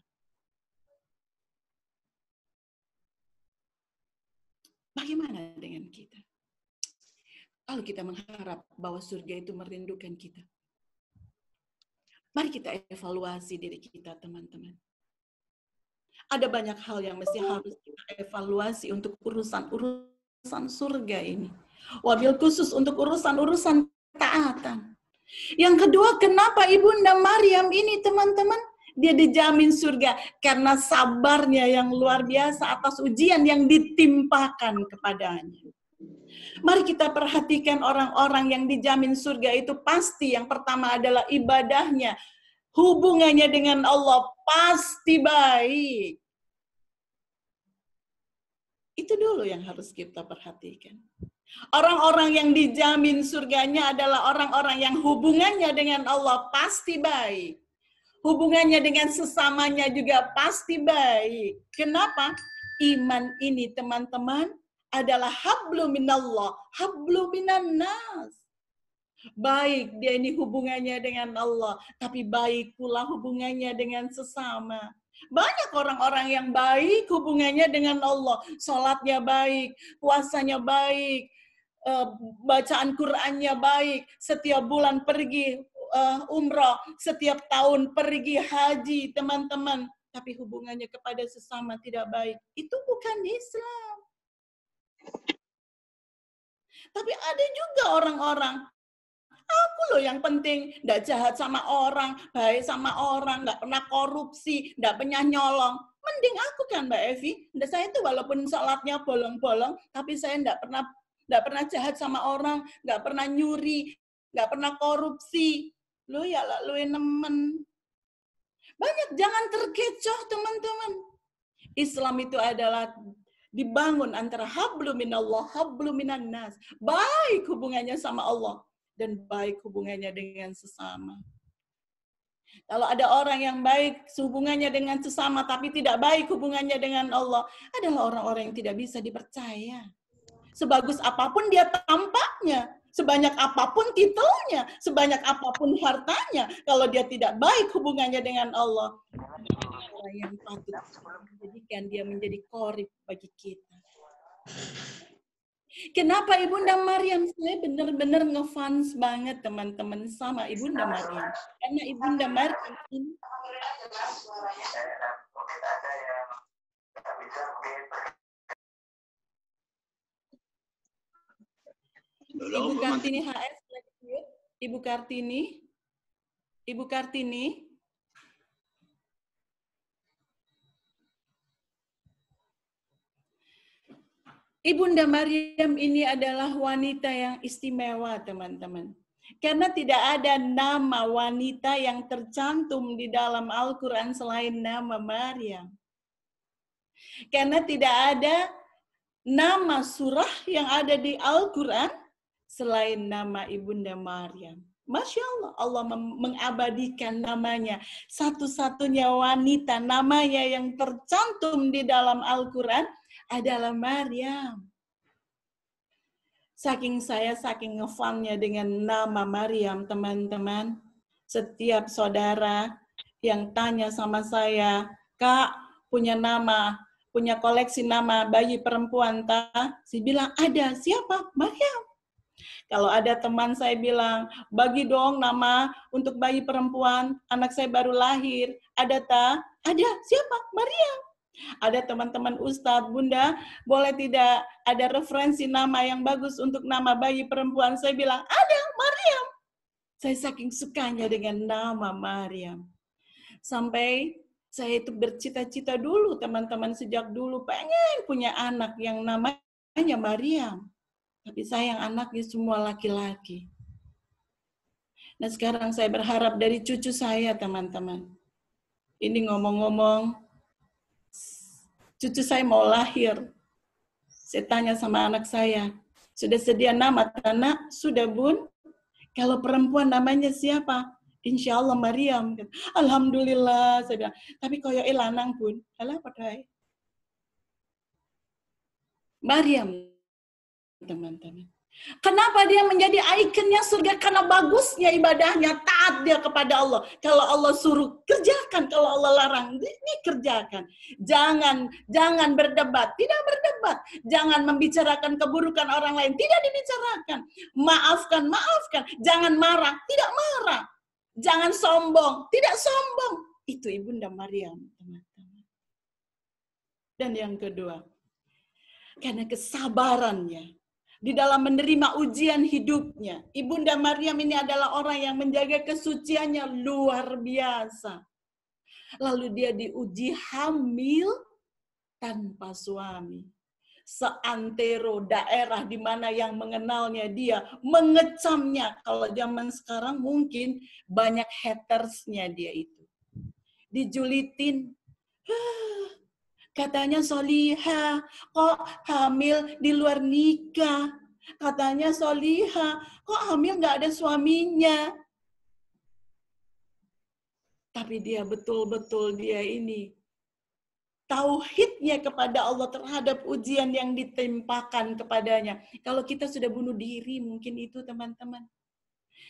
Bagaimana dengan kita? kalau kita mengharap bahwa surga itu merindukan kita. Mari kita evaluasi diri kita, teman-teman. Ada banyak hal yang mesti harus kita evaluasi untuk urusan surga ini. Wabil khusus untuk urusan taatan. Yang kedua, kenapa Ibunda Maryam ini, teman-teman, dia dijamin surga? Karena sabarnya yang luar biasa atas ujian yang ditimpakan kepadanya. Mari kita perhatikan orang-orang yang dijamin surga itu pasti yang pertama adalah ibadahnya. Hubungannya dengan Allah pasti baik. Itu dulu yang harus kita perhatikan. Orang-orang yang dijamin surganya adalah orang-orang yang hubungannya dengan Allah pasti baik. Hubungannya dengan sesamanya juga pasti baik. Kenapa? Iman ini, teman-teman, adalah hablu minallah, hablu minan nas. Baik dia ini hubungannya dengan Allah, tapi baik pula hubungannya dengan sesama. Banyak orang-orang yang baik hubungannya dengan Allah. Salatnya baik, puasanya baik, bacaan Qur'annya baik, setiap bulan pergi umrah, setiap tahun pergi haji, teman-teman. Tapi hubungannya kepada sesama tidak baik. Itu bukan Islam. Tapi ada juga orang-orang, aku loh yang penting, tidak jahat sama orang, baik sama orang, nggak pernah korupsi, nggak pernah nyolong. Mending aku kan Mbak Evi, saya itu walaupun salatnya bolong-bolong, tapi saya nggak pernah jahat sama orang, nggak pernah nyuri, nggak pernah korupsi. Lo ya lah, lo nemen. Banyak, jangan terkecoh teman-teman. Islam itu adalah dibangun antara hablu minallah, hablu minan nas. Baik hubungannya sama Allah dan baik hubungannya dengan sesama. Kalau ada orang yang baik hubungannya dengan sesama tapi tidak baik hubungannya dengan Allah, adalah orang-orang yang tidak bisa dipercaya. Sebagus apapun dia tampaknya, sebanyak apapun titelnya, sebanyak apapun hartanya, kalau dia tidak baik hubungannya dengan Allah, orang yang patut menjadikan dia menjadi korib bagi kita. Kenapa Ibunda Maryam? Saya benar-benar ngefans banget teman-teman sama Ibunda Maryam. Karena Ibunda Maryam ini Ibu Kartini HS, Ibu Kartini. Ibu Kartini. Ibunda Maryam ini adalah wanita yang istimewa, teman-teman. Karena tidak ada nama wanita yang tercantum di dalam Al-Quran selain nama Maryam. Karena tidak ada nama surah yang ada di Al-Quran selain nama Ibunda Maryam. Masya Allah, Allah mengabadikan namanya. Satu-satunya wanita namanya yang tercantum di dalam Al-Quran adalah Maryam. Saking ngefannya dengan nama Maryam, teman-teman. Setiap saudara yang tanya sama saya, Kak, punya koleksi nama bayi perempuan, tak? Saya bilang, ada. Siapa? Maryam. Kalau ada teman saya bilang, bagi dong nama untuk bayi perempuan, anak saya baru lahir. Ada tak? Ada. Siapa? Maryam. Ada teman-teman Ustadz, Bunda, boleh tidak ada referensi nama yang bagus untuk nama bayi perempuan? Saya bilang, ada, Maryam. Saya saking sukanya dengan nama Maryam. Sampai saya itu bercita-cita dulu, teman-teman, sejak dulu pengen punya anak yang namanya Maryam. Tapi sayang anaknya semua laki-laki. Nah sekarang saya berharap dari cucu saya, teman-teman. Ini ngomong-ngomong, cucu saya mau lahir. Saya tanya sama anak saya, sudah sedia nama anak? Sudah, Bun. Kalau perempuan namanya siapa? Insya Allah Maryam. Alhamdulillah. Saya bilang, tapi koyo lanang, Bun. Alah, padahal. Maryam, teman-teman. Kenapa dia menjadi ikonnya surga? Karena bagusnya ibadahnya, taat dia kepada Allah. Kalau Allah suruh, kerjakan. Kalau Allah larang, ini kerjakan. Jangan berdebat, tidak berdebat. Jangan membicarakan keburukan orang lain, tidak dibicarakan. Maafkan. Jangan marah, tidak marah. Jangan sombong, tidak sombong. Itu Ibunda Maryam, teman-teman. Dan yang kedua, karena kesabarannya di dalam menerima ujian hidupnya. Ibunda Maryam ini adalah orang yang menjaga kesuciannya luar biasa. Lalu dia diuji hamil tanpa suami. Seantero daerah di mana yang mengenalnya dia, mengecamnya. Kalau zaman sekarang mungkin banyak hatersnya dia itu. Dijulitin, katanya solihah, kok hamil di luar nikah. Katanya solihah, kok hamil nggak ada suaminya. Tapi dia betul-betul dia ini tauhidnya kepada Allah terhadap ujian yang ditimpakan kepadanya. Kalau kita sudah bunuh diri mungkin itu teman-teman.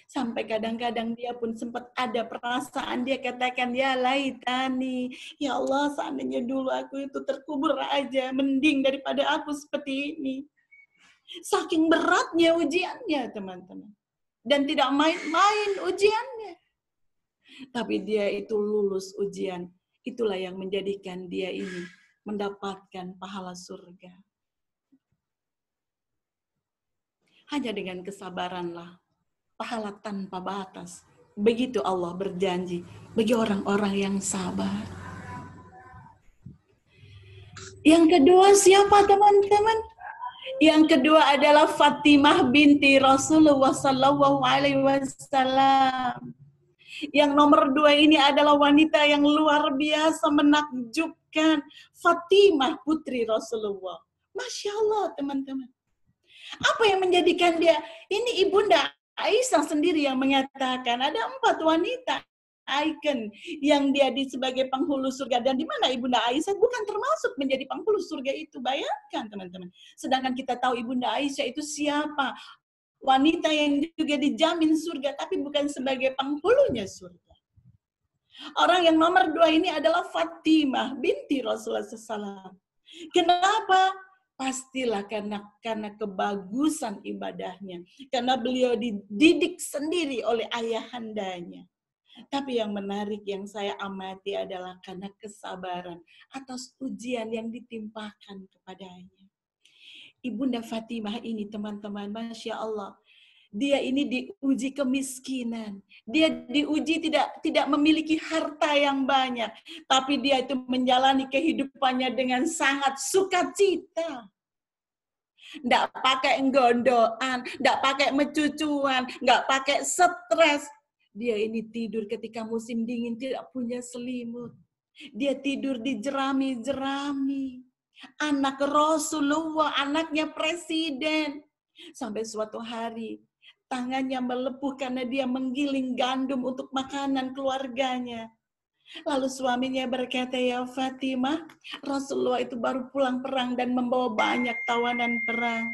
Sampai kadang-kadang dia pun sempat ada perasaan, dia katakan, ya laitani, ya Allah seandainya dulu aku itu terkubur aja, mending daripada aku seperti ini. Saking beratnya ujiannya teman-teman. Dan tidak main-main ujiannya. Tapi dia itu lulus ujian. Itulah yang menjadikan dia ini mendapatkan pahala surga. Hanya dengan kesabaranlah. Pahala tanpa batas. Begitu Allah berjanji bagi orang-orang yang sabar. Yang kedua siapa teman-teman? Yang kedua adalah Fatimah binti Rasulullah sallallahu alaihi wasallam. Yang nomor 2 ini adalah wanita yang luar biasa menakjubkan. Fatimah putri Rasulullah. Masya Allah teman-teman. Apa yang menjadikan dia? Ini Ibunda Aisyah sendiri yang mengatakan ada 4 wanita ikon yang dia sebagai penghulu surga. Dan di mana Ibunda Aisyah bukan termasuk menjadi penghulu surga itu. Bayangkan teman-teman. Sedangkan kita tahu Ibunda Aisyah itu siapa? Wanita yang juga dijamin surga tapi bukan sebagai penghulunya surga. Orang yang nomor 2 ini adalah Fatimah binti Rasulullah SAW. Kenapa? Pastilah karena kebagusan ibadahnya. Karena beliau dididik sendiri oleh ayahandanya. Tapi yang menarik yang saya amati adalah karena kesabaran atas ujian yang ditimpakan kepadanya. Ibunda Fatimah ini teman-teman, Masya Allah. Dia ini diuji kemiskinan. Dia diuji tidak memiliki harta yang banyak. Tapi dia itu menjalani kehidupannya dengan sangat sukacita. Nggak pakai gondoan, nggak pakai mencucuan, nggak pakai stres. Dia ini tidur ketika musim dingin tidak punya selimut. Dia tidur di jerami-jerami. Anak Rasulullah, anaknya presiden. Sampai suatu hari, tangannya melepuh karena dia menggiling gandum untuk makanan keluarganya. Lalu suaminya berkata, ya Fatimah, Rasulullah itu baru pulang perang dan membawa banyak tawanan perang.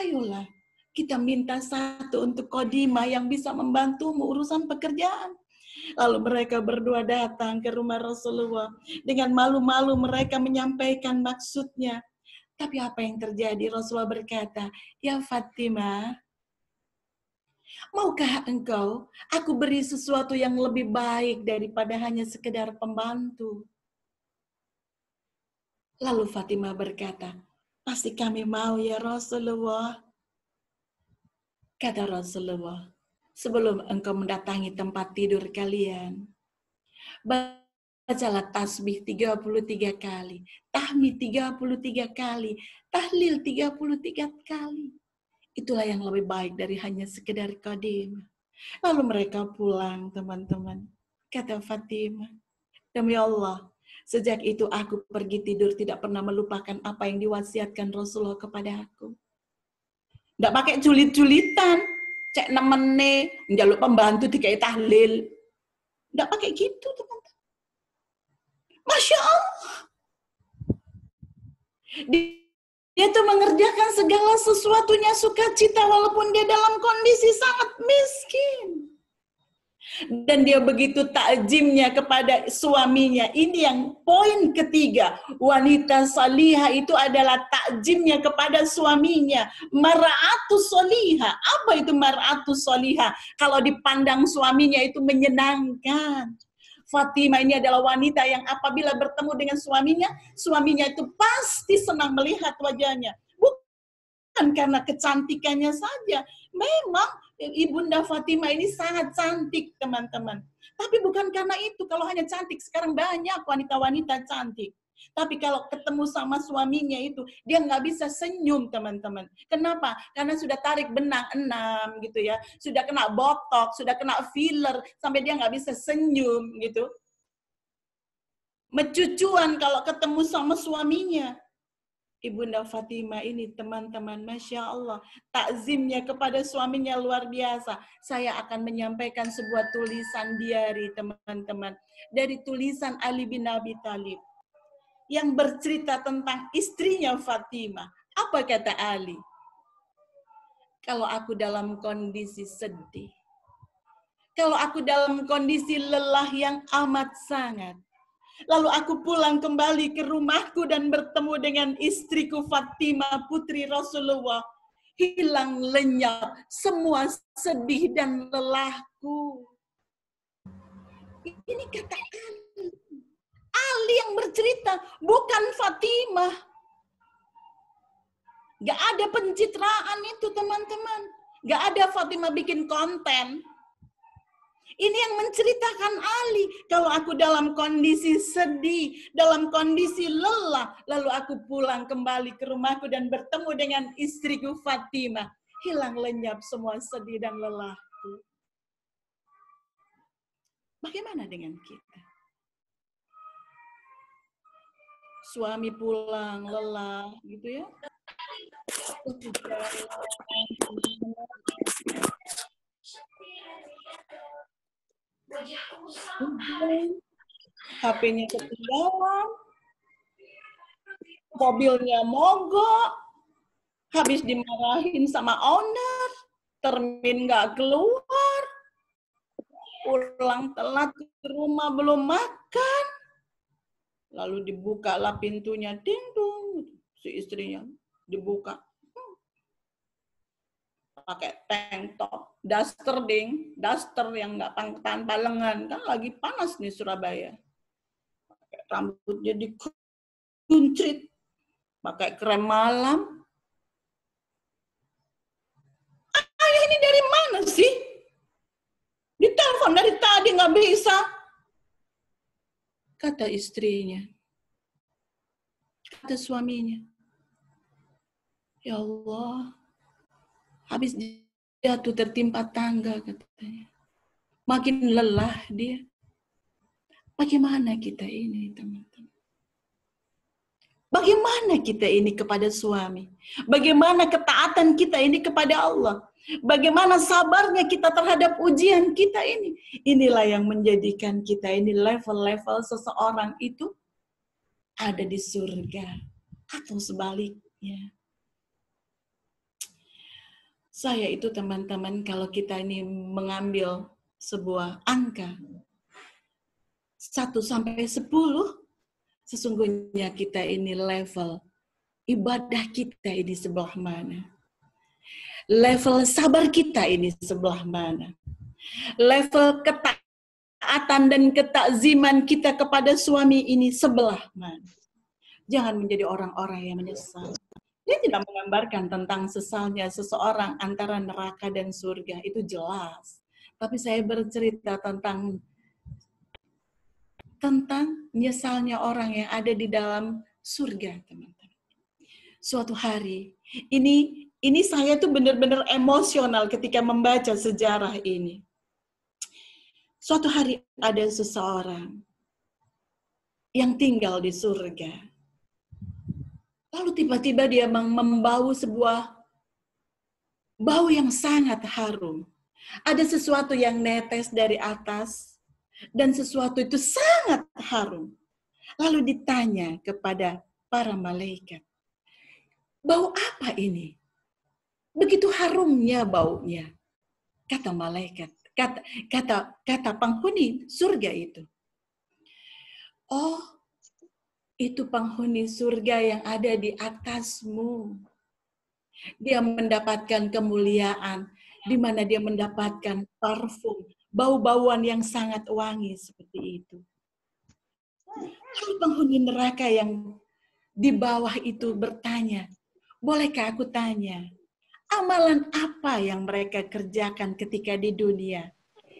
Ayolah, kita minta satu untuk Qadimah yang bisa membantumu urusan pekerjaan. Lalu mereka berdua datang ke rumah Rasulullah. Dengan malu-malu mereka menyampaikan maksudnya. Tapi apa yang terjadi? Rasulullah berkata, ya Fatimah, maukah engkau aku beri sesuatu yang lebih baik daripada hanya sekedar pembantu? Lalu Fatimah berkata, pasti kami mau ya Rasulullah. Kata Rasulullah, sebelum engkau mendatangi tempat tidur kalian, bacalah tasbih 33 kali, tahmid 33 kali, tahlil 33 kali. Itulah yang lebih baik dari hanya sekedar qadimah. Lalu mereka pulang, teman-teman. Kata Fatimah, demi Allah, sejak itu aku pergi tidur tidak pernah melupakan apa yang diwasiatkan Rasulullah kepada aku. Nggak pakai julit-julitan, cek nemene, njaluk pembantu dikai tahlil. Nggak pakai gitu, teman-teman. Masya Allah. Dia tuh mengerjakan segala sesuatunya sukacita walaupun dia dalam kondisi sangat miskin. Dan dia begitu takjimnya kepada suaminya. Ini yang poin ketiga. Wanita salihah itu adalah takjimnya kepada suaminya. Mar'atus salihah. Apa itu mar'atus salihah? Kalau dipandang suaminya itu menyenangkan. Fatimah ini adalah wanita yang apabila bertemu dengan suaminya itu pasti senang melihat wajahnya. Bukan karena kecantikannya saja. Memang Ibunda Fatimah ini sangat cantik, teman-teman. Tapi bukan karena itu. Kalau hanya cantik, sekarang banyak wanita-wanita cantik. Tapi kalau ketemu sama suaminya itu, dia nggak bisa senyum, teman-teman. Kenapa? Karena sudah tarik benang 6, gitu ya. Sudah kena botox, sudah kena filler, sampai dia nggak bisa senyum, gitu. Mecucuan kalau ketemu sama suaminya. Ibunda Fatimah ini, teman-teman, Masya Allah, takzimnya kepada suaminya luar biasa. Saya akan menyampaikan sebuah tulisan diari, teman-teman. Dari tulisan Ali bin Abi Thalib. Yang bercerita tentang istrinya Fatimah. Apa kata Ali? Kalau aku dalam kondisi sedih, kalau aku dalam kondisi lelah yang amat sangat, lalu aku pulang kembali ke rumahku dan bertemu dengan istriku Fatimah, putri Rasulullah. Hilang lenyap semua sedih dan lelahku. Ini kata Ali. Ali yang bercerita, bukan Fatimah. Gak ada pencitraan itu, teman-teman. Gak ada Fatimah bikin konten. Ini yang menceritakan Ali. Kalau aku dalam kondisi sedih, dalam kondisi lelah, lalu aku pulang kembali ke rumahku dan bertemu dengan istriku Fatimah. Hilang lenyap semua sedih dan lelahku. Bagaimana dengan kita? Suami pulang lelah, gitu ya. HP-nya ketinggalan, mobilnya mogok, habis dimarahin sama owner, termin nggak keluar, pulang telat ke rumah belum makan, lalu dibuka lah pintunya, ding dong, si istrinya dibuka, pakai tank top, daster yang nggak tanpa lengan, kan lagi panas nih Surabaya. Pakai rambutnya dikuncrit, pakai krem malam. Ayah ini dari mana sih? Ditelepon dari tadi nggak bisa. Kata istrinya, kata suaminya, ya Allah, habis jatuh tertimpa tangga katanya. Makin lelah dia. Bagaimana kita ini, teman-teman? Bagaimana kita ini kepada suami? Bagaimana ketaatan kita ini kepada Allah? Bagaimana sabarnya kita terhadap ujian kita ini? Inilah yang menjadikan kita ini level-level seseorang itu ada di surga. Atau sebaliknya. Saya itu teman-teman, kalau kita ini mengambil sebuah angka 1 sampai 10, sesungguhnya kita ini level ibadah kita ini sebelah mana? Level sabar kita ini sebelah mana? Level ketaatan dan ketakziman kita kepada suami ini sebelah mana? Jangan menjadi orang-orang yang menyesal. Dia tidak menggambarkan tentang sesalnya seseorang antara neraka dan surga, itu jelas. Tapi saya bercerita tentang nyesalnya orang yang ada di dalam surga, teman-teman. Suatu hari, ini saya tuh benar-benar emosional ketika membaca sejarah ini. Suatu hari ada seseorang yang tinggal di surga. Lalu tiba-tiba dia membau sebuah bau yang sangat harum. Ada sesuatu yang netes dari atas dan sesuatu itu sangat harum. Lalu ditanya kepada para malaikat, bau apa ini? Begitu harumnya baunya. Kata Kata penghuni surga itu, oh, itu penghuni surga yang ada di atasmu. Dia mendapatkan kemuliaan, di mana dia mendapatkan parfum, bau-bauan yang sangat wangi seperti itu. Lalu penghuni neraka yang di bawah itu bertanya, bolehkah aku tanya, amalan apa yang mereka kerjakan ketika di dunia,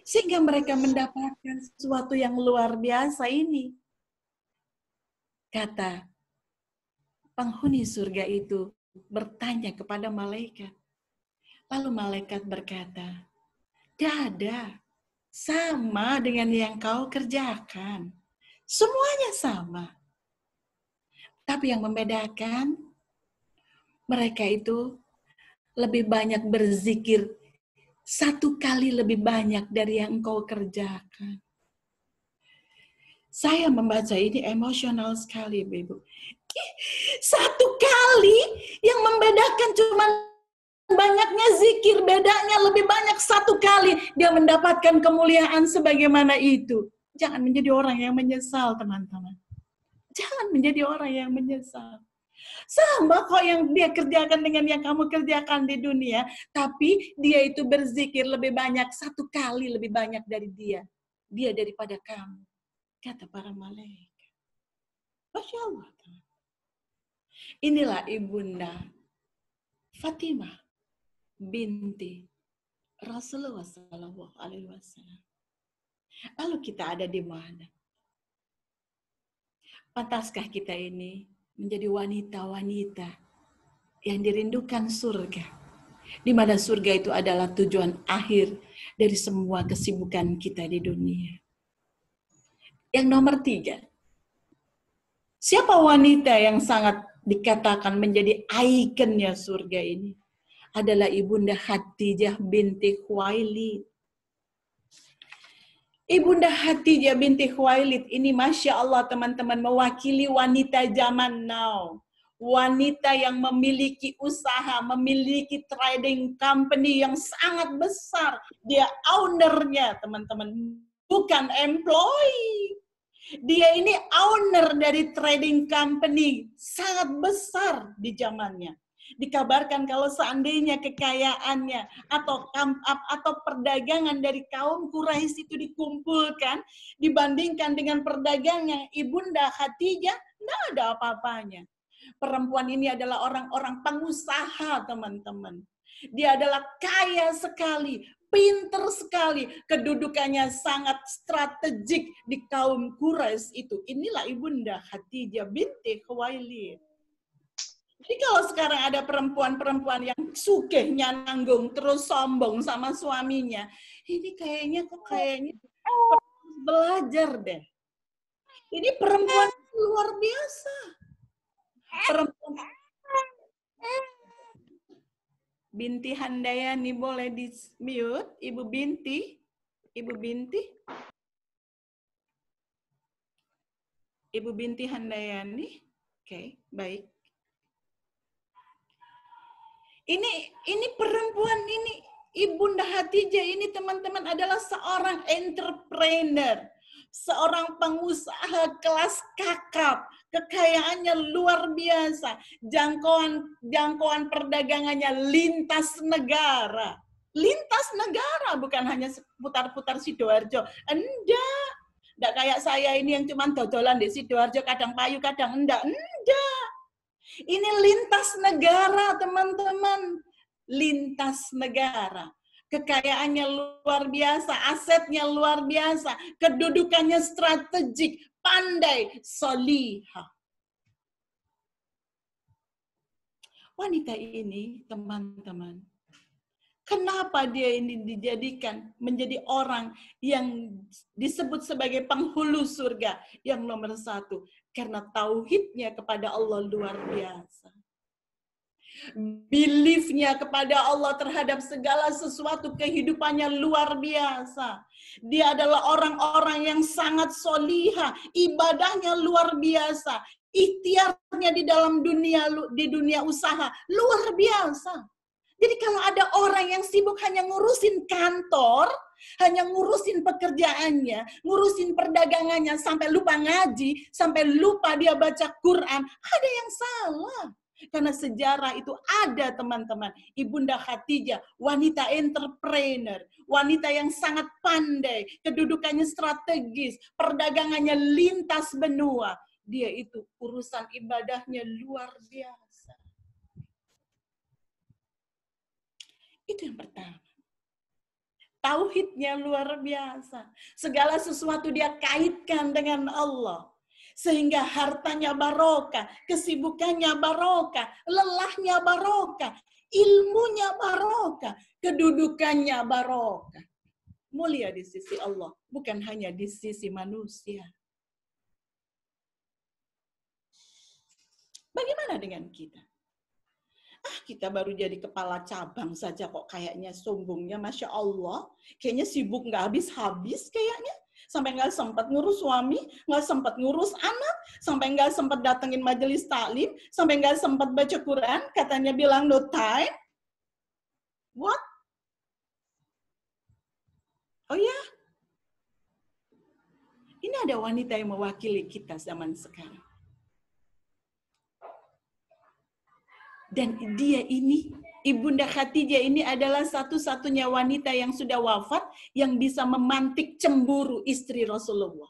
sehingga mereka mendapatkan sesuatu yang luar biasa ini? Kata penghuni surga itu bertanya kepada malaikat. Lalu malaikat berkata, tidak ada, sama dengan yang kau kerjakan. Semuanya sama. Tapi yang membedakan, mereka itu lebih banyak berzikir 1 kali lebih banyak dari yang engkau kerjakan. Saya membaca ini emosional sekali, Ibu. 1 kali yang membedakan cuma banyaknya zikir, bedanya lebih banyak 1 kali dia mendapatkan kemuliaan sebagaimana itu. Jangan menjadi orang yang menyesal, teman-teman. Jangan menjadi orang yang menyesal. Sama kok yang dia kerjakan dengan yang kamu kerjakan di dunia, tapi dia itu berzikir lebih banyak 1 kali lebih banyak dari dia. Dia daripada kamu. Kata para malaikat. Masya Allah. Inilah Ibunda Fatimah binti Rasulullah SAW. Lalu kita ada di mana? Pantaskah kita ini menjadi wanita-wanita yang dirindukan surga? Di mana surga itu adalah tujuan akhir dari semua kesibukan kita di dunia. Yang nomor 3. Siapa wanita yang sangat dikatakan menjadi ikonnya surga ini? Adalah Ibunda Khadijah binti Khuwailid. Ibunda Khadijah binti Khuwailid ini Masya Allah teman-teman mewakili wanita zaman now. Wanita yang memiliki usaha, memiliki trading company yang sangat besar. Dia ownernya teman-teman, bukan employee. Dia ini owner dari trading company sangat besar di zamannya. Dikabarkan kalau seandainya kekayaannya atau perdagangan dari kaum Quraisy itu dikumpulkan, dibandingkan dengan perdagangan Ibunda Khadijah, tidak ada apa-apanya. Perempuan ini adalah orang-orang pengusaha, teman-teman. Dia adalah kaya sekali, pinter sekali, kedudukannya sangat strategik di kaum Quraisy itu. Inilah Ibunda Khadijah binti Khuwailid. Jadi kalau sekarang ada perempuan-perempuan yang sugihnya nanggung terus sombong sama suaminya, ini kayaknya belajar deh. Ini perempuan luar biasa. Perempuan Binti Handayani boleh di-mute, Ibu Binti. Ibu Binti. Ibu Binti Handayani. Oke, baik. Ini perempuan ini, Ibunda Khadijah ini teman-teman adalah seorang entrepreneur, seorang pengusaha kelas kakap, kekayaannya luar biasa, jangkauan perdagangannya lintas negara. Lintas negara, bukan hanya putar-putar Sidoarjo. Enggak kayak saya ini yang cuma dodolan di Sidoarjo, kadang payu, kadang enggak. Ini lintas negara, teman-teman. Lintas negara. Kekayaannya luar biasa, asetnya luar biasa, kedudukannya strategik, pandai, solihah. Wanita ini, teman-teman, kenapa dia ini dijadikan menjadi orang yang disebut sebagai penghulu surga yang nomor 1? Karena tauhidnya kepada Allah luar biasa. Beliefnya kepada Allah terhadap segala sesuatu kehidupannya luar biasa. Dia adalah orang-orang yang sangat solihah, ibadahnya luar biasa, ikhtiarnya di dalam dunia usaha luar biasa. Jadi kalau ada orang yang sibuk hanya ngurusin kantor, hanya ngurusin pekerjaannya, ngurusin perdagangannya, sampai lupa ngaji, sampai lupa dia baca Quran, ada yang salah. Karena sejarah itu ada, teman-teman. Ibunda Khadijah, wanita entrepreneur, wanita yang sangat pandai, kedudukannya strategis, perdagangannya lintas benua. Dia itu urusan ibadahnya luar biasa. Itu yang pertama. Tauhidnya luar biasa. Segala sesuatu dia kaitkan dengan Allah. Sehingga hartanya barokah, kesibukannya barokah, lelahnya barokah, ilmunya barokah, kedudukannya barokah. Mulia di sisi Allah, bukan hanya di sisi manusia. Bagaimana dengan kita? Kita baru jadi kepala cabang saja kok kayaknya sombongnya, Masya Allah. Kayaknya sibuk nggak habis-habis kayaknya. Sampai nggak sempat ngurus suami, nggak sempat ngurus anak, sampai nggak sempat datengin majelis taklim, sampai nggak sempat baca Quran, katanya bilang no time. What? Oh ya? Ini ada wanita yang mewakili kita zaman sekarang. Dan dia ini, Ibunda Khadijah ini adalah satu-satunya wanita yang sudah wafat yang bisa memantik cemburu istri Rasulullah.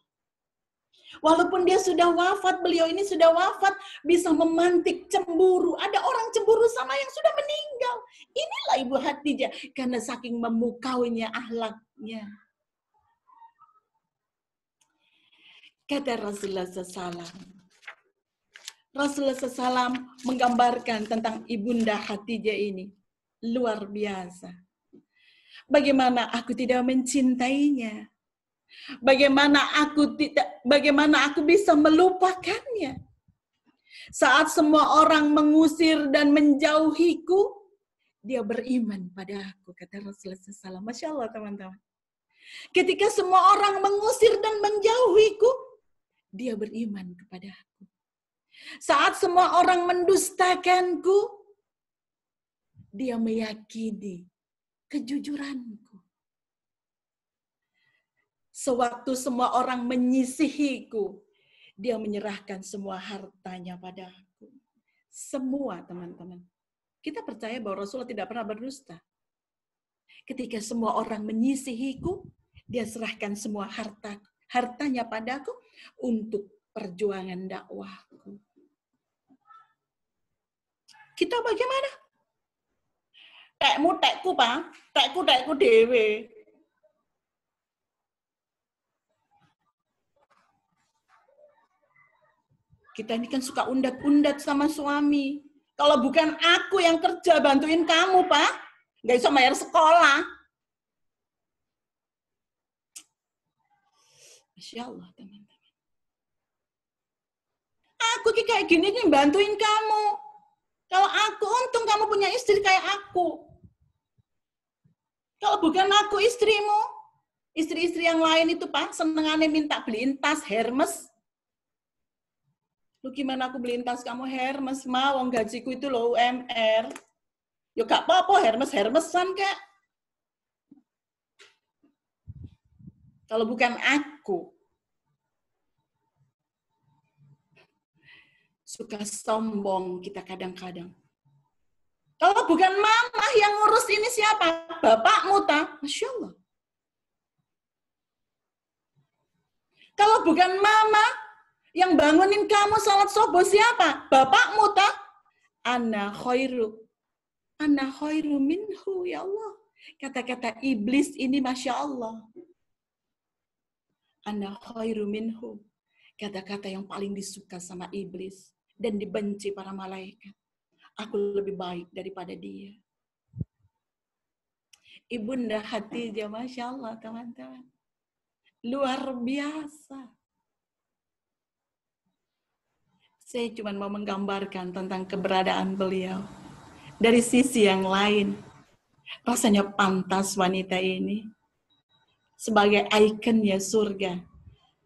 Walaupun dia sudah wafat, beliau ini sudah wafat, bisa memantik cemburu. Ada orang cemburu sama yang sudah meninggal. Inilah Ibu Khadijah, karena saking memukaunya akhlaknya. Kata Rasulullah SAW. Rasulullah SAW menggambarkan tentang Ibunda Khadijah ini. Luar biasa. Bagaimana aku tidak mencintainya. Bagaimana aku bisa melupakannya. Saat semua orang mengusir dan menjauhiku, dia beriman pada aku, kata Rasulullah SAW. Masya Allah, teman-teman. Ketika semua orang mengusir dan menjauhiku, dia beriman kepada aku. Saat semua orang mendustakanku, dia meyakini kejujuranku. Sewaktu semua orang menyisihiku, dia menyerahkan semua hartanya padaku. Semua, teman-teman. Kita percaya bahwa Rasulullah tidak pernah berdusta. Ketika semua orang menyisihiku, dia serahkan semua hartanya padaku untuk perjuangan dakwahku. Kita bagaimana? Tekku, Pak. Tekku dewe. Kita ini kan suka undat-undat sama suami. Kalau bukan aku yang kerja bantuin kamu, Pak, nggak bisa bayar sekolah. Masya Allah, teman-teman. Aku kayak gini nih bantuin kamu. Kalau aku, untung kamu punya istri kayak aku. Kalau bukan aku istrimu, istri-istri yang lain itu, Pak, senengannya minta beliin tas Hermes. Lu gimana aku beliin tas kamu Hermes, mau gajiku itu loh UMR. Ya gak apa-apa, Hermesan kek. Kalau bukan aku, suka sombong kita kadang-kadang. Kalau bukan mama yang ngurus ini siapa? Bapakmu, ta? Masya Allah. Kalau bukan mama yang bangunin kamu salat subuh siapa? Bapakmu, ta? Ana khairu minhu, ya Allah. Kata-kata iblis ini Masya Allah. Ana khairu minhu. Kata-kata yang paling disuka sama iblis dan dibenci para malaikat. Aku lebih baik daripada dia. Ibunda Khadijah, Masya Allah, teman-teman. Luar biasa. Saya cuma mau menggambarkan tentang keberadaan beliau. Dari sisi yang lain, rasanya pantas wanita ini sebagai ikonnya surga.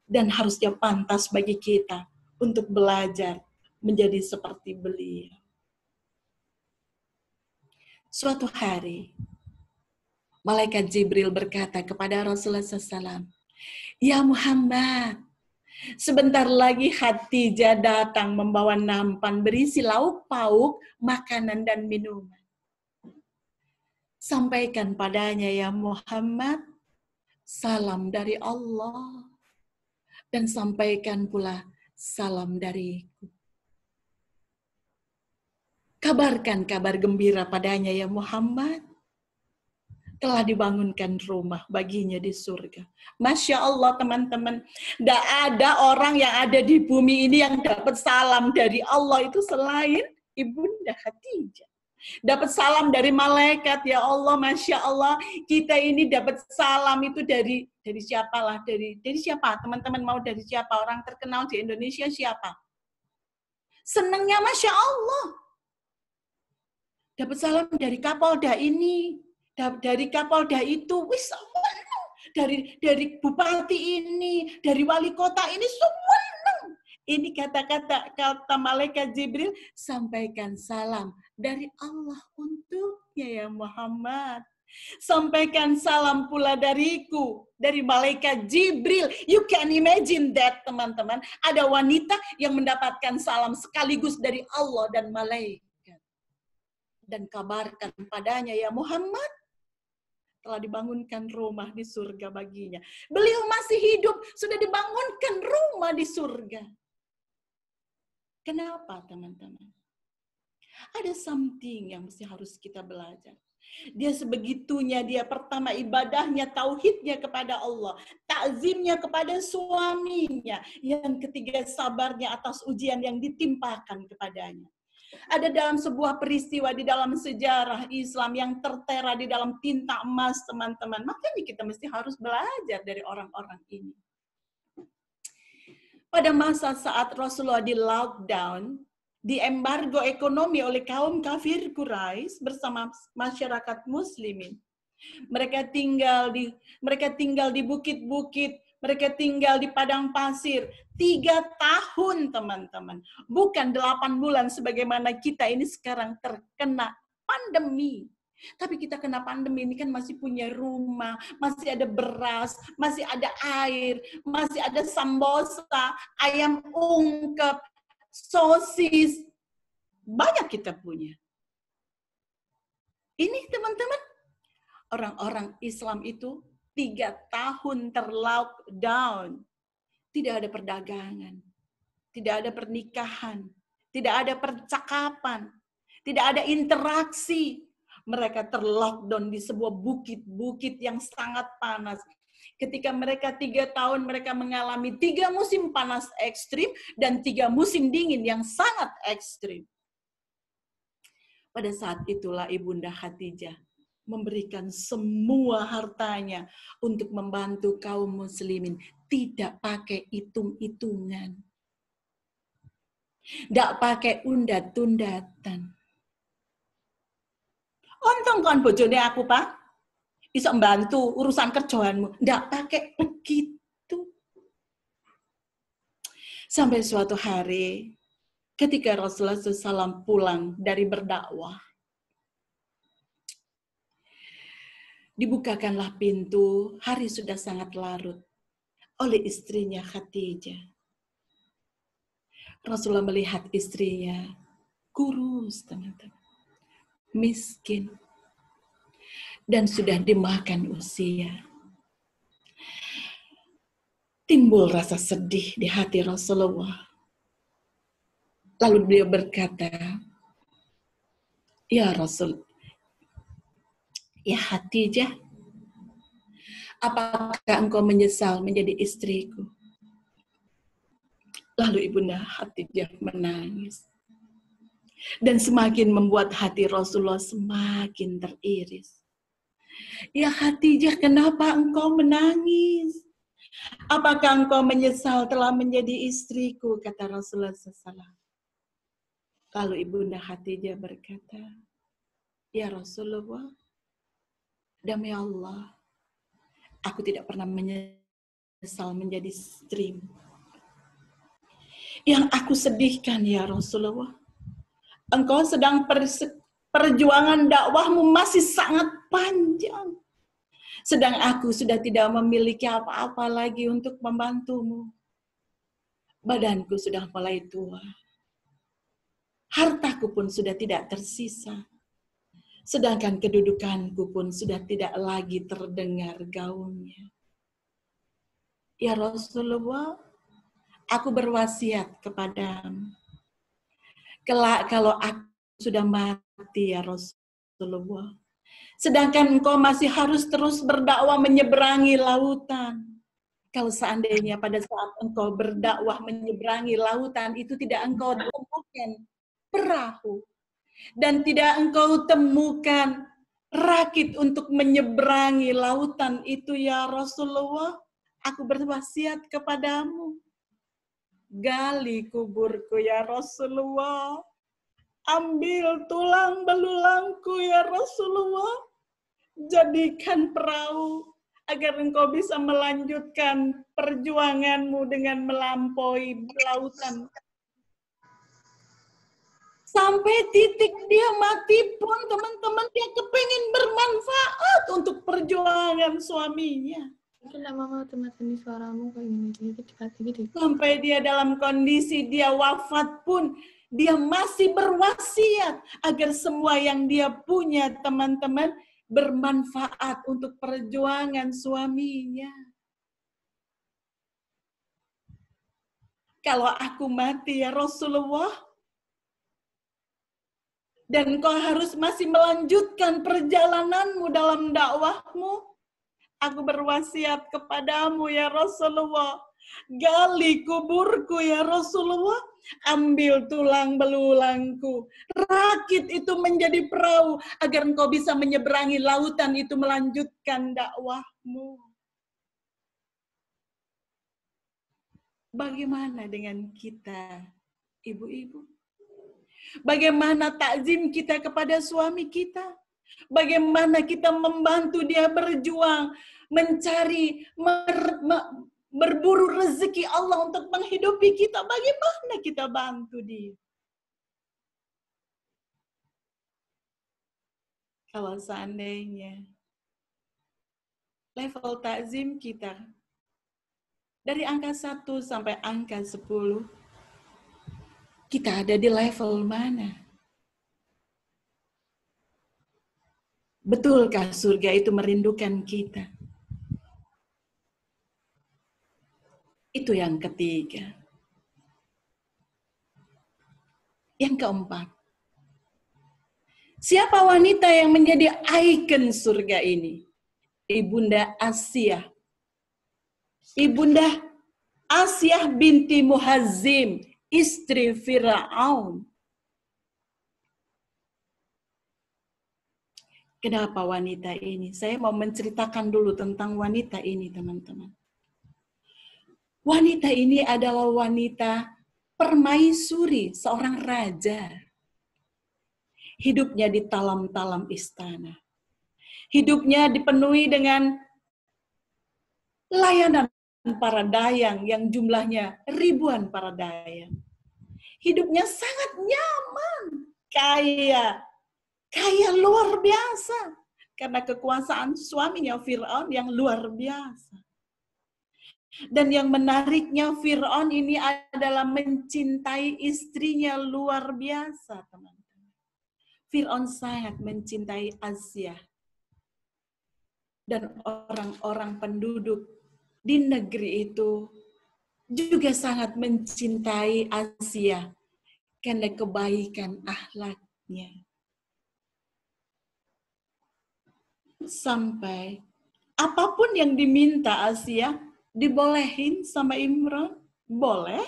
Dan harusnya pantas bagi kita untuk belajar menjadi seperti beliau. Suatu hari, Malaikat Jibril berkata kepada Rasulullah SAW, "Ya Muhammad, sebentar lagi Khadijah datang membawa nampan berisi lauk pauk, makanan dan minuman. Sampaikan padanya ya Muhammad, salam dari Allah. Dan sampaikan pula salam dariku. Kabarkan kabar gembira padanya ya Muhammad. Telah dibangunkan rumah baginya di surga." Masya Allah teman-teman, tidak ada orang yang ada di bumi ini yang dapat salam dari Allah itu selain Ibunda Khadijah. Dapat salam dari malaikat, ya Allah, Masya Allah, kita ini dapat salam itu dari siapa lah, dari siapa? Teman-teman mau dari siapa? Orang terkenal di Indonesia siapa? Senangnya Masya Allah. Dapat salam dari Kapolda ini, dari Kapolda itu, wis dari bupati ini, dari wali kota ini, semua. Ini kata malaikat Jibril, sampaikan salam dari Allah untuknya ya Muhammad. Sampaikan salam pula dariku, dari malaikat Jibril. You can imagine that, teman-teman. Ada wanita yang mendapatkan salam sekaligus dari Allah dan malaikat. Dan kabarkan padanya ya Muhammad, telah dibangunkan rumah di surga baginya. Beliau masih hidup, sudah dibangunkan rumah di surga. Kenapa teman-teman? Ada something yang mesti harus kita belajar. Dia sebegitunya, dia pertama ibadahnya, tauhidnya kepada Allah, takzimnya kepada suaminya, yang ketiga sabarnya atas ujian yang ditimpakan kepadanya. Ada dalam sebuah peristiwa di dalam sejarah Islam yang tertera di dalam tinta emas, teman-teman. Makanya kita mesti harus belajar dari orang-orang ini. Pada masa saat Rasulullah di lockdown, di embargo ekonomi oleh kaum kafir Quraisy bersama masyarakat muslimin. Mereka tinggal di bukit-bukit, mereka tinggal di padang pasir 3 tahun, teman-teman. Bukan 8 bulan sebagaimana kita ini sekarang terkena pandemi. Tapi kita kena pandemi ini kan masih punya rumah, masih ada beras, masih ada air, masih ada sambosa, ayam ungkep, sosis. Banyak kita punya. Ini teman-teman, orang-orang Islam itu 3 tahun terlockdown. Tidak ada perdagangan, tidak ada pernikahan, tidak ada percakapan, tidak ada interaksi. Mereka terlockdown di sebuah bukit-bukit yang sangat panas. Ketika mereka 3 tahun, mereka mengalami 3 musim panas ekstrim dan 3 musim dingin yang sangat ekstrim. Pada saat itulah Ibunda Khadijah memberikan semua hartanya untuk membantu kaum muslimin. Tidak pakai hitung-hitungan. Tidak pakai undat-undatan. Untung kan bojone aku, Pak. Bisa membantu urusan kerjaanmu. Tidak pakai begitu. Sampai suatu hari, ketika Rasulullah SAW pulang dari berdakwah, dibukakanlah pintu, hari sudah sangat larut, oleh istrinya Khadijah. Rasulullah melihat istrinya kurus, teman-teman, miskin, dan sudah dimakan usia. Timbul rasa sedih di hati Rasulullah. Lalu beliau berkata, "Ya Rasul, ya Khadijah, apakah engkau menyesal menjadi istriku?" Lalu Ibunda Khadijah menangis. Dan semakin membuat hati Rasulullah semakin teriris. "Ya Khadijah, kenapa engkau menangis? Apakah engkau menyesal telah menjadi istriku?" kata Rasulullah SAW. Lalu Ibunda Khadijah berkata, "Ya Rasulullah, demi Allah, aku tidak pernah menyesal menjadi istrimu. Yang aku sedihkan ya Rasulullah, engkau sedang Perjuangan dakwahmu masih sangat panjang. Sedang aku sudah tidak memiliki apa-apa lagi untuk membantumu. Badanku sudah mulai tua. Hartaku pun sudah tidak tersisa. Sedangkan kedudukanku pun sudah tidak lagi terdengar gaungnya. Ya Rasulullah, aku berwasiat kepadamu. Kelak kalau aku sudah mati ya Rasulullah. Sedangkan engkau masih harus terus berdakwah menyeberangi lautan. Kalau seandainya pada saat engkau berdakwah menyeberangi lautan itu tidak engkau temukan perahu. Dan tidak engkau temukan rakit untuk menyeberangi lautan itu ya Rasulullah. Aku berwasiat kepadamu. Gali kuburku ya Rasulullah. Ambil tulang belulangku ya Rasulullah. Jadikan perahu agar engkau bisa melanjutkan perjuanganmu dengan melampaui lautan. Sampai titik dia mati pun teman-teman dia kepingin bermanfaat untuk perjuangan suaminya. Kenapa mama teman-teman suaramu kayak gini? Sampai dia dalam kondisi dia wafat pun dia masih berwasiat agar semua yang dia punya teman-teman bermanfaat untuk perjuangan suaminya. Kalau aku mati ya Rasulullah, dan kau harus masih melanjutkan perjalananmu dalam dakwahmu, aku berwasiat kepadamu ya Rasulullah, gali kuburku ya Rasulullah, ambil tulang belulangku, rakit itu menjadi perahu agar engkau bisa menyeberangi lautan itu melanjutkan dakwahmu. Bagaimana dengan kita, ibu-ibu? Bagaimana takzim kita kepada suami kita? Bagaimana kita membantu dia berjuang, mencari, berburu rezeki Allah untuk menghidupi kita? Bagaimana kita bantu dia? Kalau seandainya level takzim kita dari angka 1 sampai angka 10, kita ada di level mana? Betulkah surga itu merindukan kita? Itu yang ketiga. Yang keempat, siapa wanita yang menjadi ikon surga ini? Ibunda Asiyah. Ibunda Asiyah binti Muhazzim, istri Fir'aun. Kenapa wanita ini? Saya mau menceritakan dulu tentang wanita ini, teman-teman. Wanita ini adalah wanita permaisuri, seorang raja. Hidupnya di talam-talam istana. Hidupnya dipenuhi dengan layanan para dayang yang jumlahnya ribuan para dayang. Hidupnya sangat nyaman, kaya luar biasa. Karena kekuasaan suaminya Fir'aun yang luar biasa. Dan yang menariknya Fir'aun ini adalah mencintai istrinya luar biasa, teman-teman. Fir'aun sangat mencintai Asiyah. Dan orang-orang penduduk di negeri itu juga sangat mencintai Asiyah karena kebaikan akhlaknya. Sampai apapun yang diminta Asiyah dibolehin sama Imran, boleh.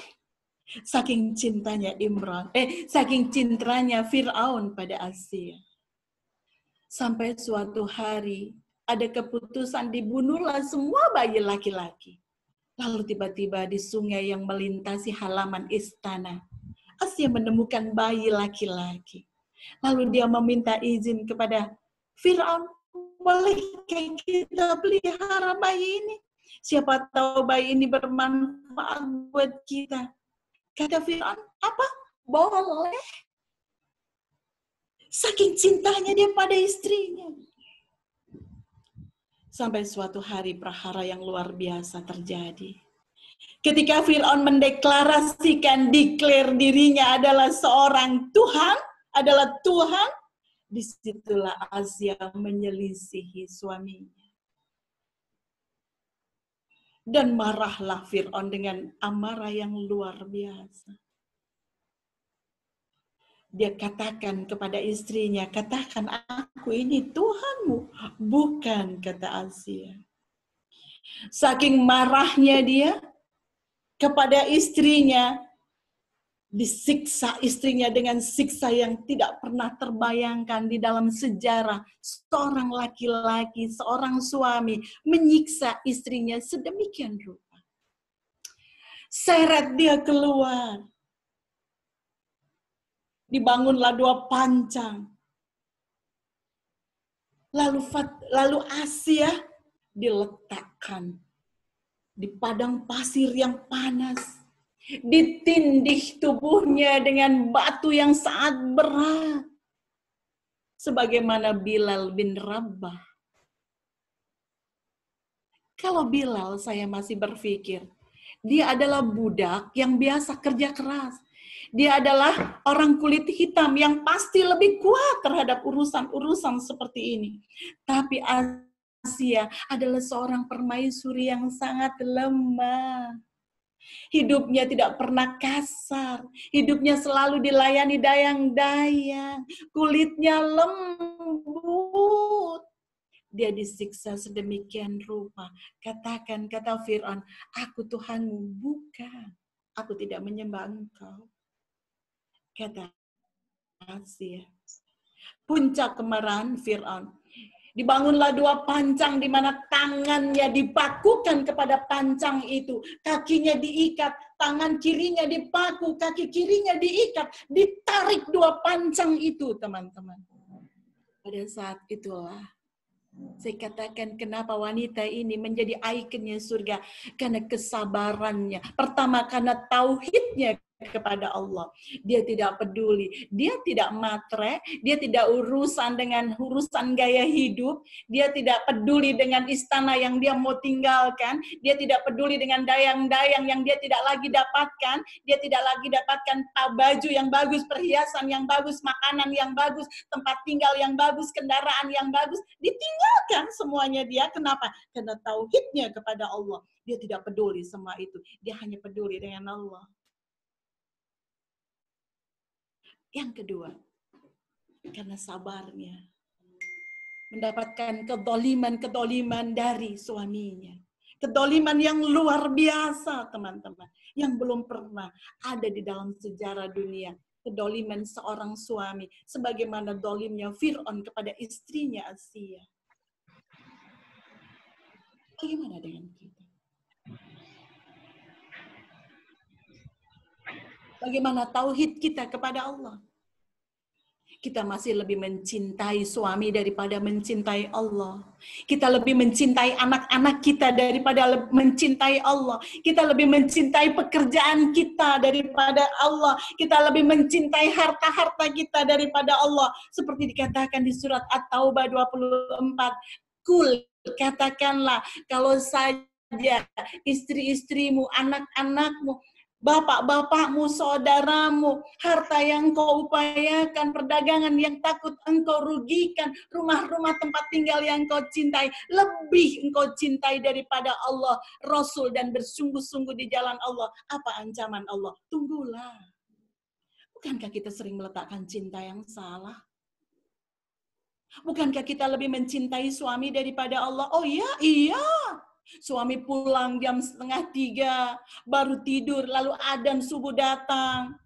Saking cintanya saking cintanya Fir'aun pada Asiyah. Sampai suatu hari ada keputusan dibunuhlah semua bayi laki-laki. Lalu tiba-tiba di sungai yang melintasi halaman istana, Asiyah menemukan bayi laki-laki. Lalu dia meminta izin kepada Fir'aun, bolehkah kita pelihara bayi ini? Siapa tahu bayi ini bermanfaat buat kita. Kata Fir'aun, apa? Boleh. Saking cintanya dia pada istrinya. Sampai suatu hari prahara yang luar biasa terjadi. Ketika Fir'aun mendeklarasikan, declare dirinya adalah seorang Tuhan, adalah Tuhan, disitulah Asia menyelisihi suaminya. Dan marahlah Fir'aun dengan amarah yang luar biasa. Dia katakan kepada istrinya, katakan aku ini Tuhanmu. Bukan, kata Asia. Saking marahnya dia kepada istrinya, disiksa istrinya dengan siksa yang tidak pernah terbayangkan di dalam sejarah. Seorang laki-laki, seorang suami menyiksa istrinya sedemikian rupa. Seret dia keluar. Dibangunlah 2 pancang. Lalu Asia diletakkan di padang pasir yang panas. Ditindih tubuhnya dengan batu yang sangat berat. Sebagaimana Bilal bin Rabah. Kalau Bilal, saya masih berpikir, dia adalah budak yang biasa kerja keras. Dia adalah orang kulit hitam yang pasti lebih kuat terhadap urusan-urusan seperti ini. Tapi Asia adalah seorang permaisuri yang sangat lemah. Hidupnya tidak pernah kasar. Hidupnya selalu dilayani dayang-dayang. Kulitnya lembut. Dia disiksa sedemikian rupa. Katakan, kata Fir'aun, aku Tuhanmu. Bukan. Aku tidak menyembah engkau. Kata Asia. Puncak kemarahan Fir'aun. Dibangunlah 2 pancang di mana tangannya dipakukan kepada pancang itu. Kakinya diikat, tangan kirinya dipaku, kaki kirinya diikat. Ditarik 2 pancang itu, teman-teman. Pada saat itulah saya katakan kenapa wanita ini menjadi ikonnya surga. Karena kesabarannya. Pertama karena tauhidnya kepada Allah. Dia tidak peduli. Dia tidak matre. Dia tidak urusan dengan urusan gaya hidup. Dia tidak peduli dengan istana yang dia mau tinggalkan. Dia tidak peduli dengan dayang-dayang yang dia tidak lagi dapatkan. Dia tidak lagi dapatkan baju yang bagus, perhiasan yang bagus, makanan yang bagus, tempat tinggal yang bagus, kendaraan yang bagus. Ditinggalkan semuanya dia. Kenapa? Karena tauhidnya kepada Allah. Dia tidak peduli semua itu. Dia hanya peduli dengan Allah. Yang kedua, karena sabarnya. Mendapatkan kedoliman dari suaminya. Kedoliman yang luar biasa, teman-teman. Yang belum pernah ada di dalam sejarah dunia. Kedoliman seorang suami. Sebagaimana dolimnya Fir'aun kepada istrinya Asia. Bagaimana dengan kita? Bagaimana tauhid kita kepada Allah? Kita masih lebih mencintai suami daripada mencintai Allah. Kita lebih mencintai anak-anak kita daripada mencintai Allah. Kita lebih mencintai pekerjaan kita daripada Allah. Kita lebih mencintai harta-harta kita daripada Allah. Seperti dikatakan di surat At-Taubah 24. Kul, katakanlah, kalau saja istri-istrimu, anak-anakmu, bapak-bapakmu, saudaramu, harta yang kau upayakan, perdagangan yang takut engkau rugikan, rumah-rumah tempat tinggal yang kau cintai, lebih engkau cintai daripada Allah, Rasul, dan bersungguh-sungguh di jalan Allah. Apa ancaman Allah? Tunggulah. Bukankah kita sering meletakkan cinta yang salah? Bukankah kita lebih mencintai suami daripada Allah? Oh iya. Suami pulang jam 2:30, baru tidur, lalu adzan subuh datang.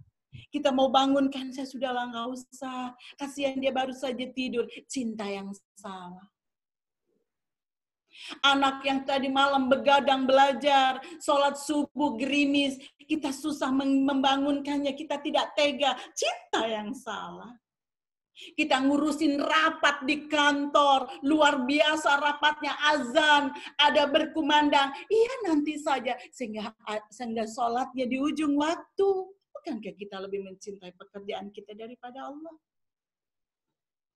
Kita mau bangunkan, saya sudahlah nggak usah. Kasihan dia baru saja tidur. Cinta yang salah. Anak yang tadi malam begadang belajar, sholat subuh gerimis, kita susah membangunkannya, kita tidak tega. Cinta yang salah. Kita ngurusin rapat di kantor, luar biasa rapatnya, azan, ada berkumandang. Iya nanti saja, sehingga sholatnya di ujung waktu. Bukankah kita lebih mencintai pekerjaan kita daripada Allah?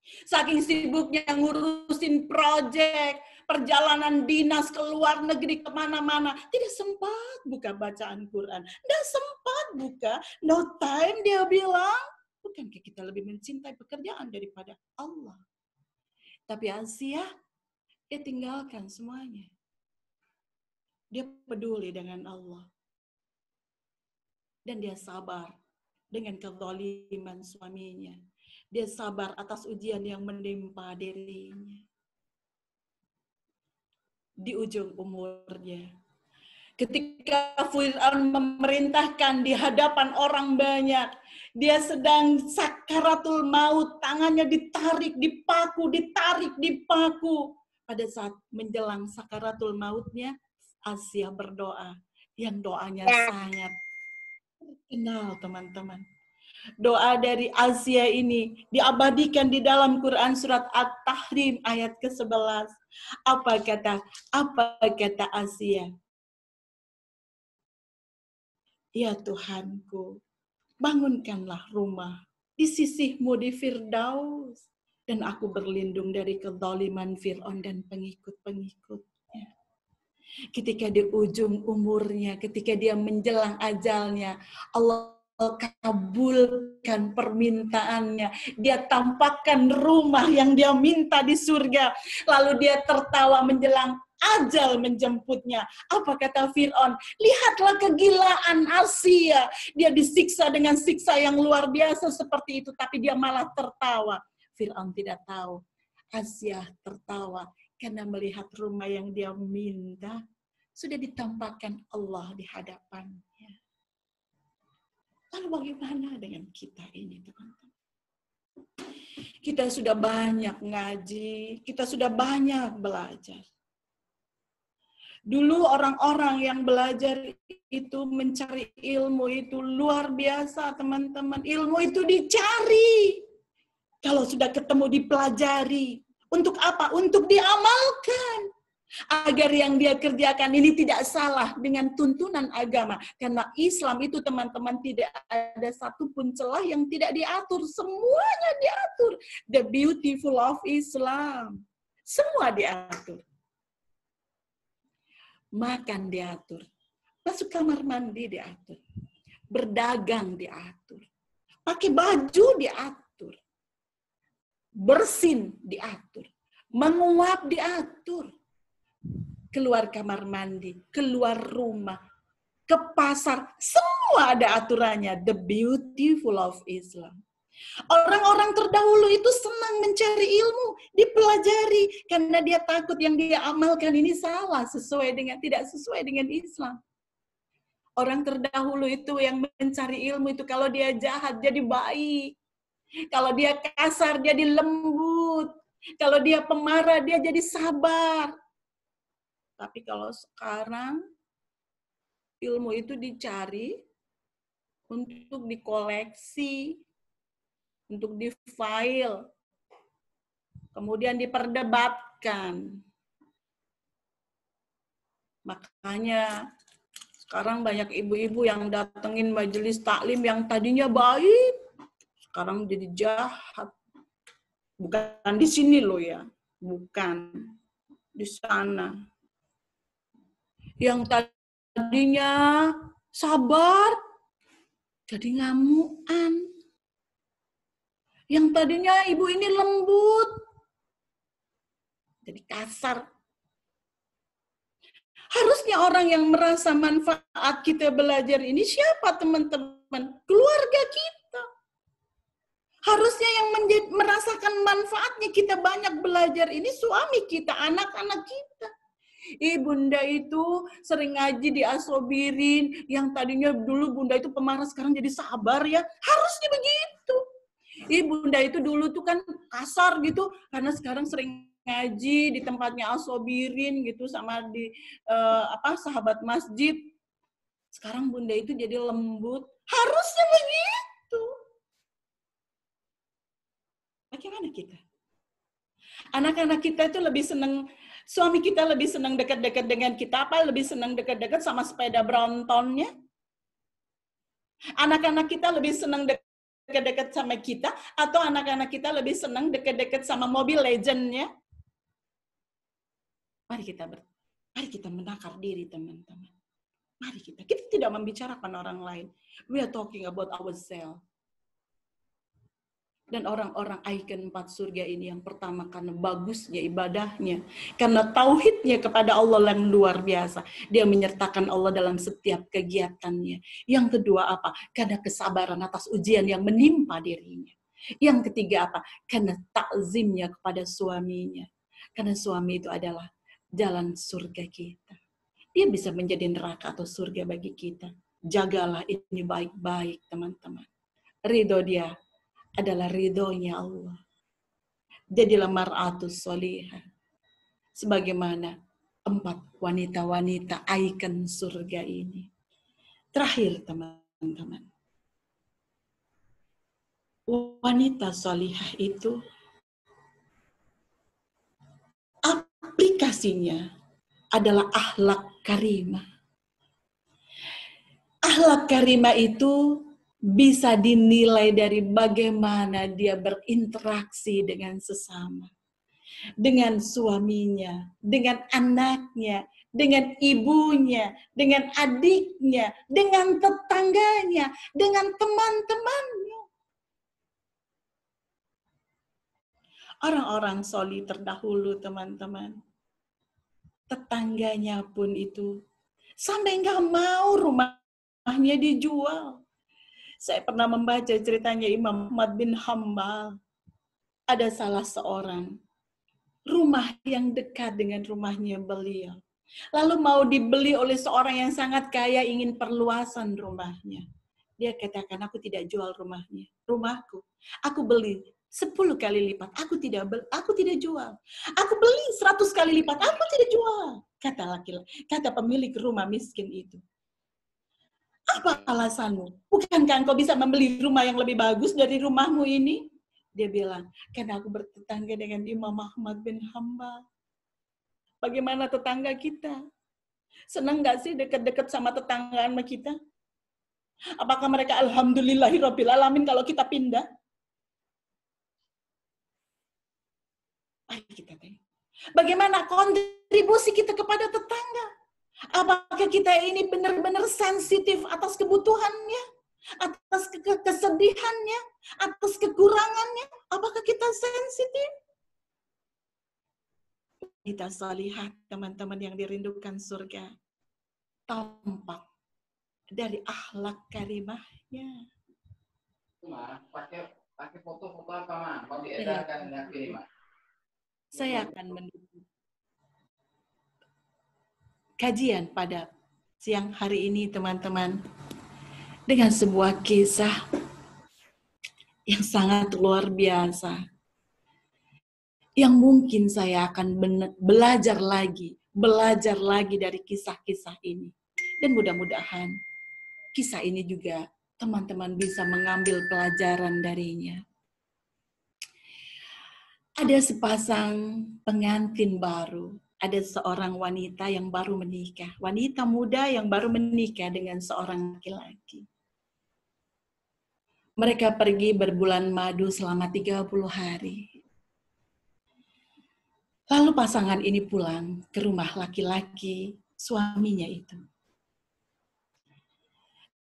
Saking sibuknya ngurusin proyek, perjalanan dinas ke luar negeri kemana-mana, tidak sempat buka bacaan Quran, tidak sempat buka, no time dia bilang. Bukankah kita lebih mencintai pekerjaan daripada Allah? Tapi Asia, dia tinggalkan semuanya. Dia peduli dengan Allah. Dan dia sabar dengan kezaliman suaminya. Dia sabar atas ujian yang menimpa dirinya. Di ujung umurnya, ketika Fir'aun memerintahkan di hadapan orang banyak, dia sedang sakaratul maut, tangannya ditarik, dipaku, ditarik, dipaku. Pada saat menjelang sakaratul mautnya, Asia berdoa, yang doanya sangat terkenal, teman-teman. Doa dari Asia ini diabadikan di dalam Quran surat At-Tahrim ayat ke-11. Apa kata Asia? Ya Tuhanku, bangunkanlah rumah di sisimu di Firdaus, dan aku berlindung dari kezaliman Fir'aun dan pengikut-pengikutnya. Ketika di ujung umurnya, ketika dia menjelang ajalnya, Allah kabulkan permintaannya. Dia tampakkan rumah yang dia minta di surga. Lalu dia tertawa menjelang ajal menjemputnya. Apa kata Fir'aun? Lihatlah kegilaan Asia. Dia disiksa dengan siksa yang luar biasa seperti itu, tapi dia malah tertawa. Fir'aun tidak tahu. Asia tertawa karena melihat rumah yang dia minta sudah ditampakkan Allah di hadapannya. Lalu bagaimana dengan kita ini, teman-teman? Kita sudah banyak ngaji, kita sudah banyak belajar. Dulu orang-orang yang belajar itu mencari ilmu itu luar biasa, teman-teman. Ilmu itu dicari. Kalau sudah ketemu dipelajari. Untuk apa? Untuk diamalkan. Agar yang dia kerjakan ini tidak salah dengan tuntunan agama. Karena Islam itu, teman-teman, tidak ada satupun celah yang tidak diatur. Semuanya diatur. The beautiful of Islam. Semua diatur. Makan diatur. Masuk kamar mandi diatur. Berdagang diatur. Pakai baju diatur. Bersin diatur. Menguap diatur. Keluar kamar mandi, keluar rumah, ke pasar, semua ada aturannya. The beautiful of Islam. Orang-orang terdahulu itu senang mencari ilmu, dipelajari, karena dia takut yang dia amalkan ini salah, tidak sesuai dengan Islam. Orang terdahulu itu yang mencari ilmu itu, kalau dia jahat jadi baik, kalau dia kasar jadi lembut, kalau dia pemarah dia jadi sabar. Tapi kalau sekarang ilmu itu dicari untuk dikoleksi, untuk di-file, kemudian diperdebatkan. Makanya sekarang banyak ibu-ibu yang datengin majelis taklim yang tadinya baik, sekarang jadi jahat. Bukan di sini loh ya, bukan di sana. Yang tadinya sabar, jadi ngamuan. Yang tadinya ibu ini lembut, jadi kasar. Harusnya orang yang merasa manfaat kita belajar ini siapa, teman-teman? Keluarga kita. Harusnya yang merasakan manfaatnya kita banyak belajar ini suami kita, anak-anak kita. Bunda itu sering ngaji diasobirin, yang tadinya dulu bunda itu pemarah sekarang jadi sabar ya. Harusnya begitu. Bunda itu dulu tuh kan kasar gitu, karena sekarang sering ngaji di tempatnya asobirin gitu sama di sahabat masjid. Sekarang bunda itu jadi lembut. Harusnya begitu. Bagaimana kita? Anak-anak kita itu lebih senang, suami kita lebih senang dekat-dekat dengan kita, apa lebih senang dekat-dekat sama sepeda Bromptonnya? Anak-anak kita lebih senang dekat dekat-dekat sama kita, atau anak-anak kita lebih senang dekat-dekat sama Mobile Legends-nya? Mari kita menakar diri, teman-teman. Mari kita tidak membicarakan orang lain. We are talking about ourselves. Dan orang-orang ikon 4 surga ini yang pertama karena bagusnya ibadahnya, karena tauhidnya kepada Allah yang luar biasa. Dia menyertakan Allah dalam setiap kegiatannya. Yang kedua apa? Karena kesabaran atas ujian yang menimpa dirinya. Yang ketiga apa? Karena takzimnya kepada suaminya. Karena suami itu adalah jalan surga kita. Dia bisa menjadi neraka atau surga bagi kita. Jagalah ini baik-baik, teman-teman. Ridho dia adalah ridhonya Allah. Jadilah mar'atus sholihah. Sebagaimana 4 wanita-wanita ikon surga ini. Terakhir, teman-teman. Wanita sholihah itu aplikasinya adalah akhlak karimah. Akhlak karimah itu bisa dinilai dari bagaimana dia berinteraksi dengan sesama. Dengan suaminya, dengan anaknya, dengan ibunya, dengan adiknya, dengan tetangganya, dengan teman-temannya. Orang-orang sholih terdahulu, teman-teman. Tetangganya pun itu sampai nggak mau rumahnya dijual. Saya pernah membaca ceritanya Imam Ahmad bin Hambal. Ada salah seorang rumah yang dekat dengan rumahnya beliau. Lalu mau dibeli oleh seorang yang sangat kaya, ingin perluasan rumahnya. Dia katakan, aku tidak jual rumahku. Aku beli 10 kali lipat. Aku tidak jual. Aku beli 100 kali lipat. Aku tidak jual. Kata pemilik rumah miskin itu. Apa alasanmu? Bukankah engkau bisa membeli rumah yang lebih bagus dari rumahmu ini? Dia bilang, karena aku bertetangga dengan Imam Ahmad bin Hambal. Bagaimana tetangga kita? Senang gak sih dekat-dekat sama tetangga sama kita? Apakah mereka alhamdulillahirabbil alamin kalau kita pindah? Mari kita tanya. Bagaimana kontribusi kita kepada tetangga? Apakah kita ini benar-benar sensitif atas kebutuhannya? Atas kesedihannya? Atas kekurangannya? Apakah kita sensitif? Kita salihat teman-teman yang dirindukan surga. Tampak dari akhlak karimahnya. Pakai foto-foto apa, Ma? Kalau diedarkan ini, Ma. Saya akan mendukung kajian pada siang hari ini, teman-teman, dengan sebuah kisah yang sangat luar biasa, yang mungkin saya akan belajar lagi dari kisah-kisah ini. Dan mudah-mudahan kisah ini juga teman-teman bisa mengambil pelajaran darinya. Ada sepasang pengantin baru. Ada seorang wanita yang baru menikah. Wanita muda yang baru menikah dengan seorang laki-laki. Mereka pergi berbulan madu selama 30 hari. Lalu pasangan ini pulang ke rumah laki-laki suaminya itu.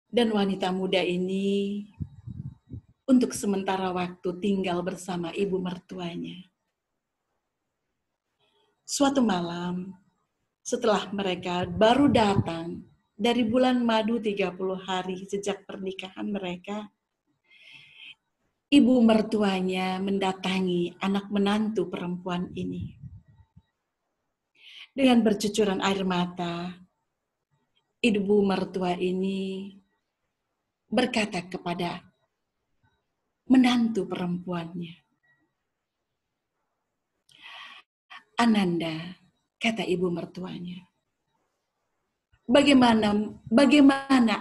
Dan wanita muda ini untuk sementara waktu tinggal bersama ibu mertuanya. Suatu malam, setelah mereka baru datang dari bulan madu 30 hari sejak pernikahan mereka, ibu mertuanya mendatangi anak menantu perempuan ini. Dengan bercucuran air mata, ibu mertua ini berkata kepada menantu perempuannya, Ananda, kata ibu mertuanya, bagaimana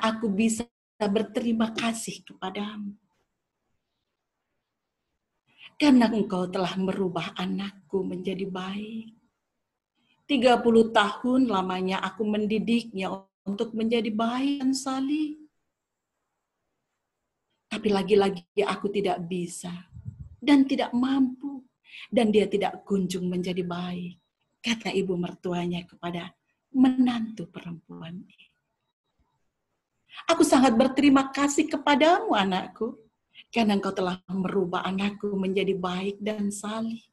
aku bisa berterima kasih kepadamu? Karena engkau telah merubah anakku menjadi baik. 30 tahun lamanya aku mendidiknya untuk menjadi baik dan salih. Tapi lagi-lagi aku tidak bisa dan tidak mampu. Dan dia tidak kunjung menjadi baik. Kata ibu mertuanya kepada menantu perempuan ini. Aku sangat berterima kasih kepadamu, anakku. Karena engkau telah merubah anakku menjadi baik dan salih.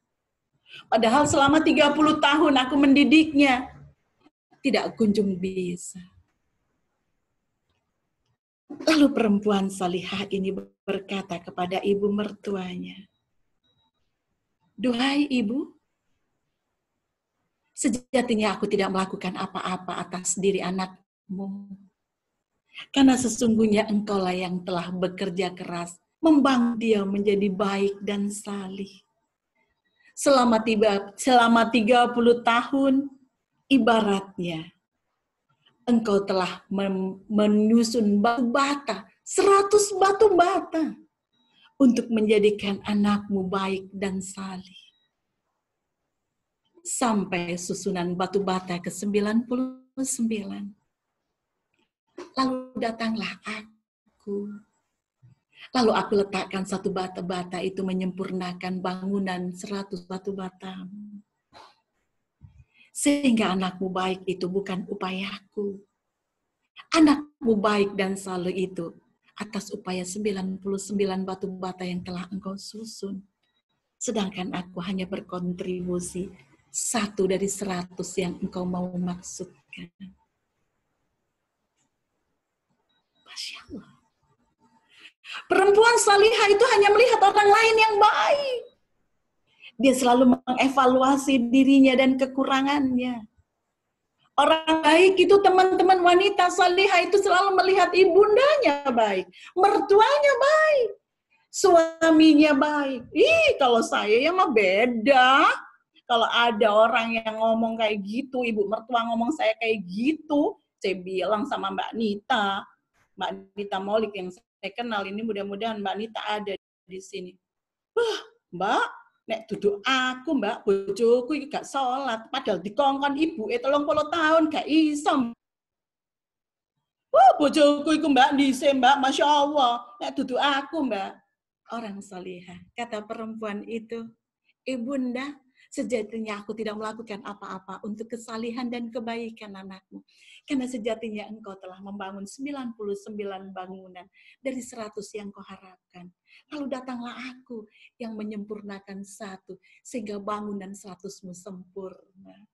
Padahal selama 30 tahun aku mendidiknya. Tidak kunjung bisa. Lalu perempuan salihah ini berkata kepada ibu mertuanya, "Duhai ibu, sejatinya aku tidak melakukan apa-apa atas diri anakmu. Karena sesungguhnya engkaulah yang telah bekerja keras, membangun dia menjadi baik dan salih. Selama 30 tahun, ibaratnya engkau telah menyusun batu bata, 100 batu bata, untuk menjadikan anakmu baik dan salih. Sampai susunan batu bata ke-99. Lalu datanglah aku. Lalu aku letakkan satu bata bata itu menyempurnakan bangunan 100 batu batamu. Sehingga anakmu baik itu bukan upayaku. Anakmu baik dan salih itu atas upaya 99 batu bata yang telah engkau susun. Sedangkan aku hanya berkontribusi 1 dari 100 yang engkau mau maksudkan. Masya Allah. Perempuan salihah itu hanya melihat orang lain yang baik. Dia selalu mengevaluasi dirinya dan kekurangannya. Orang baik itu teman-teman wanita salihah itu selalu melihat ibundanya baik, mertuanya baik, suaminya baik. Kalau saya ya mah beda. Kalau ada orang yang ngomong kayak gitu, ibu mertua ngomong saya kayak gitu, saya bilang sama Mbak Nita Molik yang saya kenal ini, mudah-mudahan Mbak Nita ada di sini. Wah, Mbak, nek duduk aku, Mbak, bojoku iki gak sholat, padahal dikongkon ibu 30 tahun gak iso. Wah, bojoku iku Mbak dise, Mbak, Masya Allah, nek duduk aku, Mbak. Orang salihah, kata perempuan itu, Ibunda, sejatinya aku tidak melakukan apa-apa untuk kesalihan dan kebaikan anakmu. Karena sejatinya engkau telah membangun 99 bangunan dari 100 yang kau harapkan. Lalu datanglah aku yang menyempurnakan 1 sehingga bangunan 100-mu sempurna.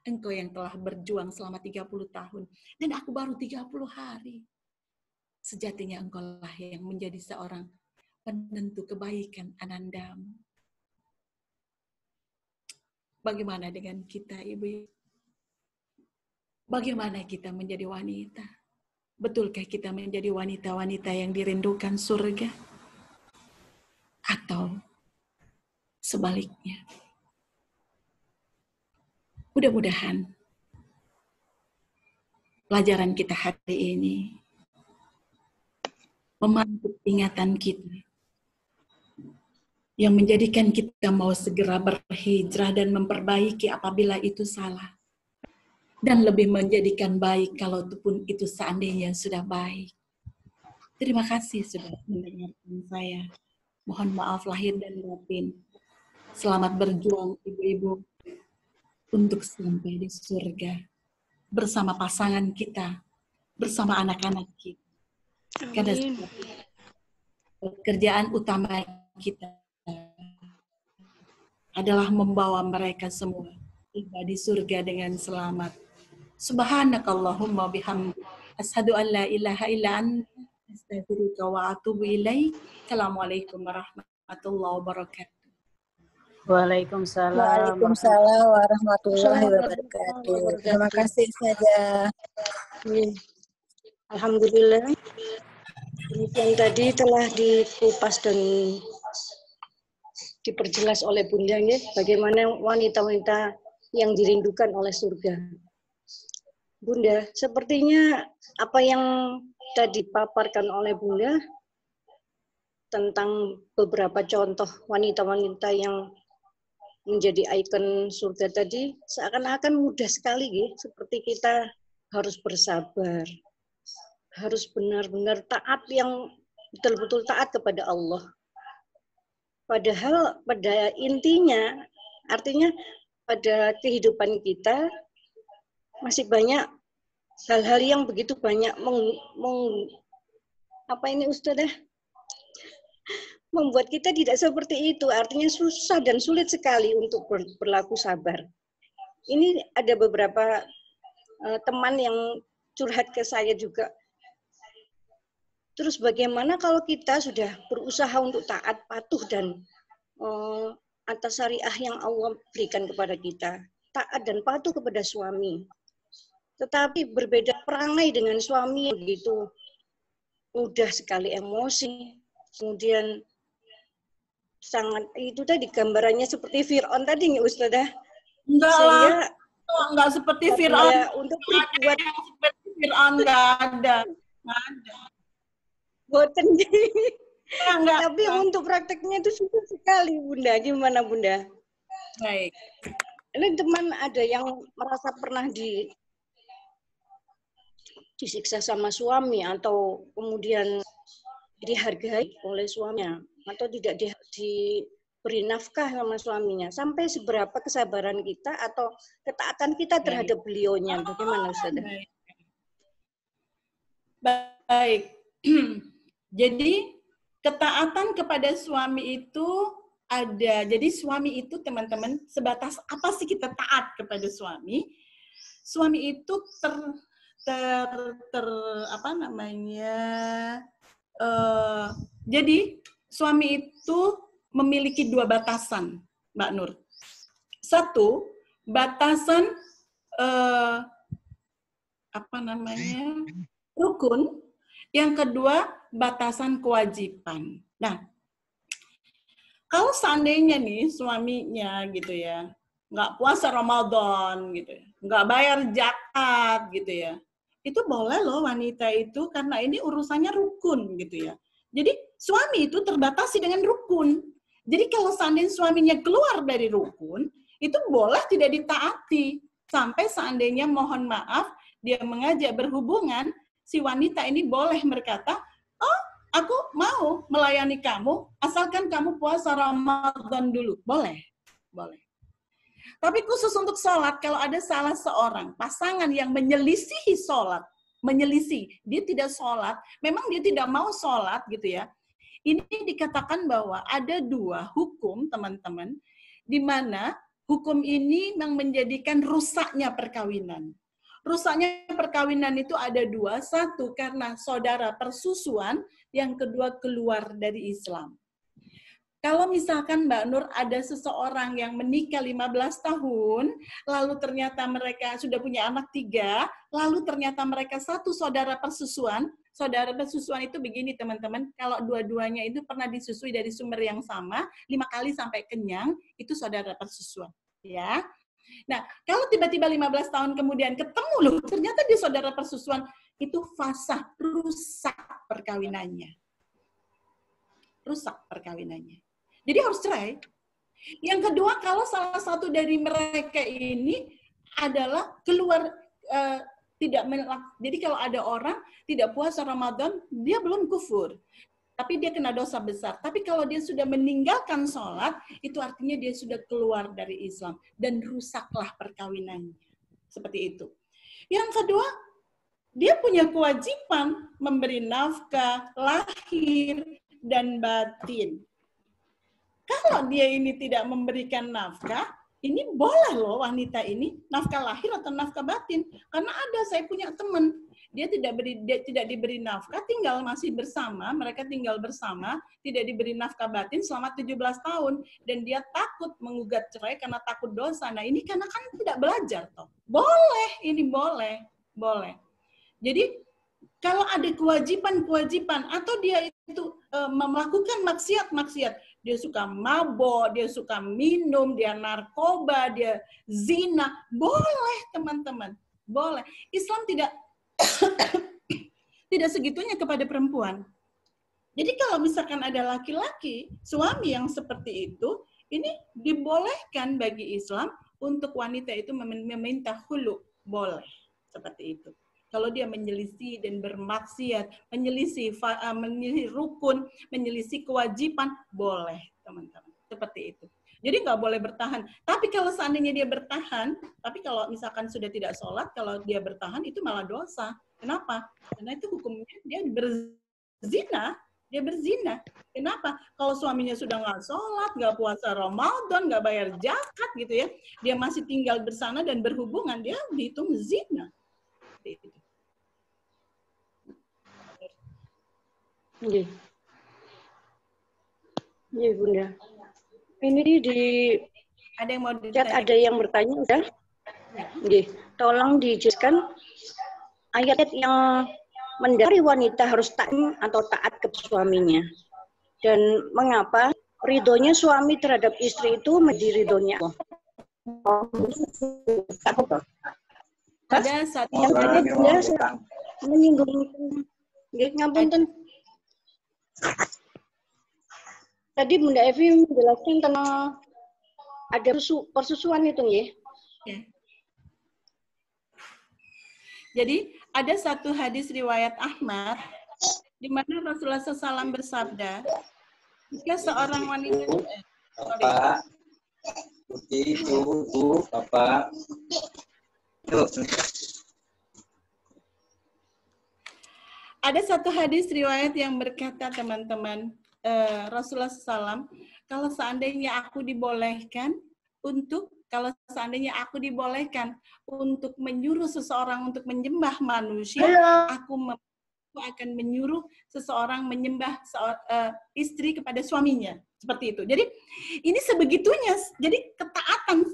Engkau yang telah berjuang selama 30 tahun dan aku baru 30 hari. Sejatinya engkau lah yang menjadi seorang penentu kebaikan anandamu. Bagaimana dengan kita, Ibu? Bagaimana kita menjadi wanita? Betulkah kita menjadi wanita-wanita yang dirindukan surga? Atau sebaliknya? Mudah-mudahan pelajaran kita hari ini memantik ingatan kita yang menjadikan kita mau segera berhijrah dan memperbaiki apabila itu salah. Dan lebih menjadikan baik kalau itu seandainya sudah baik. Terima kasih sudah mendengarkan saya. Mohon maaf lahir dan batin. Selamat berjuang ibu-ibu untuk sampai di surga bersama pasangan kita, bersama anak-anak kita. Karena pekerjaan utama kita adalah membawa mereka semua tiba di surga dengan selamat. Subhanakallahumma bihamdika asyhadu an la ilaha illa anta astaghfiruka wa atubu ilaik. Assalamualaikum warahmatullahi wabarakatuh. Waalaikumsalam. Waalaikumsalam warahmatullahi wabarakatuh. Terima kasih saja. Alhamdulillah. Yang tadi telah dikupas dan diperjelas oleh Bunda ya, bagaimana wanita-wanita yang dirindukan oleh surga. Bunda, sepertinya apa yang tadi dipaparkan oleh Bunda tentang beberapa contoh wanita-wanita yang menjadi ikon surga tadi seakan-akan mudah sekali ya, seperti kita harus bersabar, harus benar-benar taat yang betul-betul taat kepada Allah. Padahal pada intinya, artinya pada kehidupan kita masih banyak hal-hal yang begitu banyak membuat kita tidak seperti itu. Artinya susah dan sulit sekali untuk berlaku sabar. Ini ada beberapa teman yang curhat ke saya juga. Terus bagaimana kalau kita sudah berusaha untuk taat, patuh dan atas syariah yang Allah berikan kepada kita, taat dan patuh kepada suami, tetapi berbeda perangai dengan suami begitu mudah sekali emosi, kemudian sangat itu tadi gambarannya seperti Fir'aun tadi, Ustazah. Enggak lah, enggak seperti Fir'aun. Untuk berbuat seperti Fir'aun enggak ada. Boten. Enggak. Tapi untuk prakteknya itu susah sekali, Bunda. Gimana, Bunda? Baik. Ini teman ada yang merasa pernah disiksa sama suami atau kemudian dihargai oleh suaminya atau tidak diberi nafkah sama suaminya. Sampai seberapa kesabaran kita atau ketaatan kita terhadap beliaunya? Bagaimana, Ustazah? Baik. Jadi ketaatan kepada suami itu ada. Jadi suami itu teman-teman sebatas apa sih kita taat kepada suami? Suami itu jadi suami itu memiliki dua batasan, Mbak Nur. Satu, batasan rukun. Yang kedua, batasan kewajiban. Nah, kalau seandainya nih suaminya gitu ya, nggak puasa Ramadan gitu ya, nggak bayar zakat gitu ya, itu boleh loh wanita itu karena ini urusannya rukun gitu ya. Jadi suami itu terbatasi dengan rukun. Jadi kalau seandainya suaminya keluar dari rukun, itu boleh tidak ditaati. Sampai seandainya mohon maaf, dia mengajak berhubungan, si wanita ini boleh berkata, oh aku mau melayani kamu, asalkan kamu puasa Ramadan dulu. Boleh, boleh. Tapi khusus untuk sholat, kalau ada salah seorang pasangan yang menyelisihi sholat, dia tidak sholat, memang dia tidak mau sholat gitu ya, ini dikatakan bahwa ada dua hukum teman-teman, di mana hukum ini yang menjadikan rusaknya perkawinan. Rusaknya perkawinan itu ada dua, satu karena saudara persusuan, yang kedua keluar dari Islam. Kalau misalkan Mbak Nur ada seseorang yang menikah 15 tahun, lalu ternyata mereka sudah punya anak 3, lalu ternyata mereka satu saudara persusuan itu begini teman-teman, kalau dua-duanya itu pernah disusui dari sumber yang sama, 5 kali sampai kenyang, itu saudara persusuan. Ya. Nah, kalau tiba-tiba 15 tahun kemudian ketemu loh, ternyata dia saudara persusuan, itu fasah, rusak perkawinannya. Rusak perkawinannya. Jadi harus cerai. Yang kedua, kalau salah satu dari mereka ini adalah keluar jadi kalau ada orang tidak puasa Ramadan, dia belum kufur. Tapi dia kena dosa besar. Tapi kalau dia sudah meninggalkan sholat, itu artinya dia sudah keluar dari Islam. Dan rusaklah perkawinannya. Seperti itu. Yang kedua, dia punya kewajiban memberi nafkah, lahir, dan batin. Kalau dia ini tidak memberikan nafkah, ini boleh loh wanita ini nafkah lahir atau nafkah batin. Karena saya punya teman, dia tidak diberi nafkah, masih bersama, mereka tinggal bersama, tidak diberi nafkah batin selama 17 tahun. Dan dia takut menggugat cerai karena takut dosa. Nah ini karena kan tidak belajar toh. Boleh, ini boleh. Jadi kalau ada kewajiban atau dia itu melakukan maksiat, dia suka mabok, dia suka minum, dia narkoba, dia zina, boleh teman-teman, boleh. Islam tidak tidak segitunya kepada perempuan. Jadi kalau misalkan ada laki-laki, suami yang seperti itu, ini dibolehkan bagi Islam untuk wanita itu meminta khulu, boleh seperti itu. Kalau dia menyelisih dan bermaksiat, menyelisih rukun, menyelisih kewajiban, boleh teman-teman. Seperti itu. Jadi nggak boleh bertahan. Tapi kalau seandainya dia bertahan, tapi kalau misalkan sudah tidak sholat, kalau dia bertahan itu malah dosa. Kenapa? Karena itu hukumnya dia berzina. Dia berzina. Kenapa? Kalau suaminya sudah nggak sholat, nggak puasa Ramadan, nggak bayar zakat gitu ya, dia masih tinggal bersama dan berhubungan, dia dihitung zina. Itu. Iya. Iya, Bunda. Ini di Ada yang mau chat ditanya? ada yang bertanya udah? Iya. Tolong dijelaskan ayat yang mendasari wanita harus taat atau taat ke suaminya. Dan mengapa ridhonya suami terhadap istri itu menjadi ridhonya Allah. Ada satu yang tadi Bunda menyinggung ngapunten. Tadi Bunda Evi menjelaskan tentang ada persusuan itu nggih. ya. Jadi ada satu hadis riwayat Ahmad di mana Rasulullah SAW bersabda, jika seorang wanita Bapak, putih itu, Bapak. Ada satu hadis riwayat yang berkata teman-teman, Rasulullah SAW, kalau seandainya aku dibolehkan untuk menyuruh seseorang untuk menyembah manusia, aku akan menyuruh seseorang menyembah istri kepada suaminya, seperti itu. Jadi ini sebegitunya. Jadi ketaatan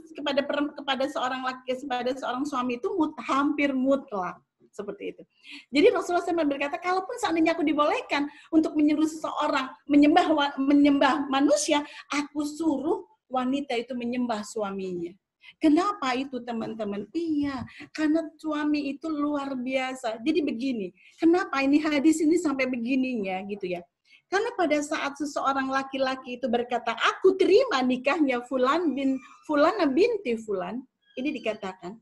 kepada seorang laki, kepada seorang suami itu hampir mutlak. Seperti itu. Jadi Rasulullah SAW berkata, kalaupun seandainya aku dibolehkan untuk menyuruh seseorang menyembah manusia, aku suruh wanita itu menyembah suaminya. Kenapa itu teman-teman? Iya, karena suami itu luar biasa. Jadi begini, kenapa ini hadis ini sampai begininya gitu ya? Karena pada saat seseorang laki-laki itu berkata, aku terima nikahnya Fulana binti Fulan, ini dikatakan,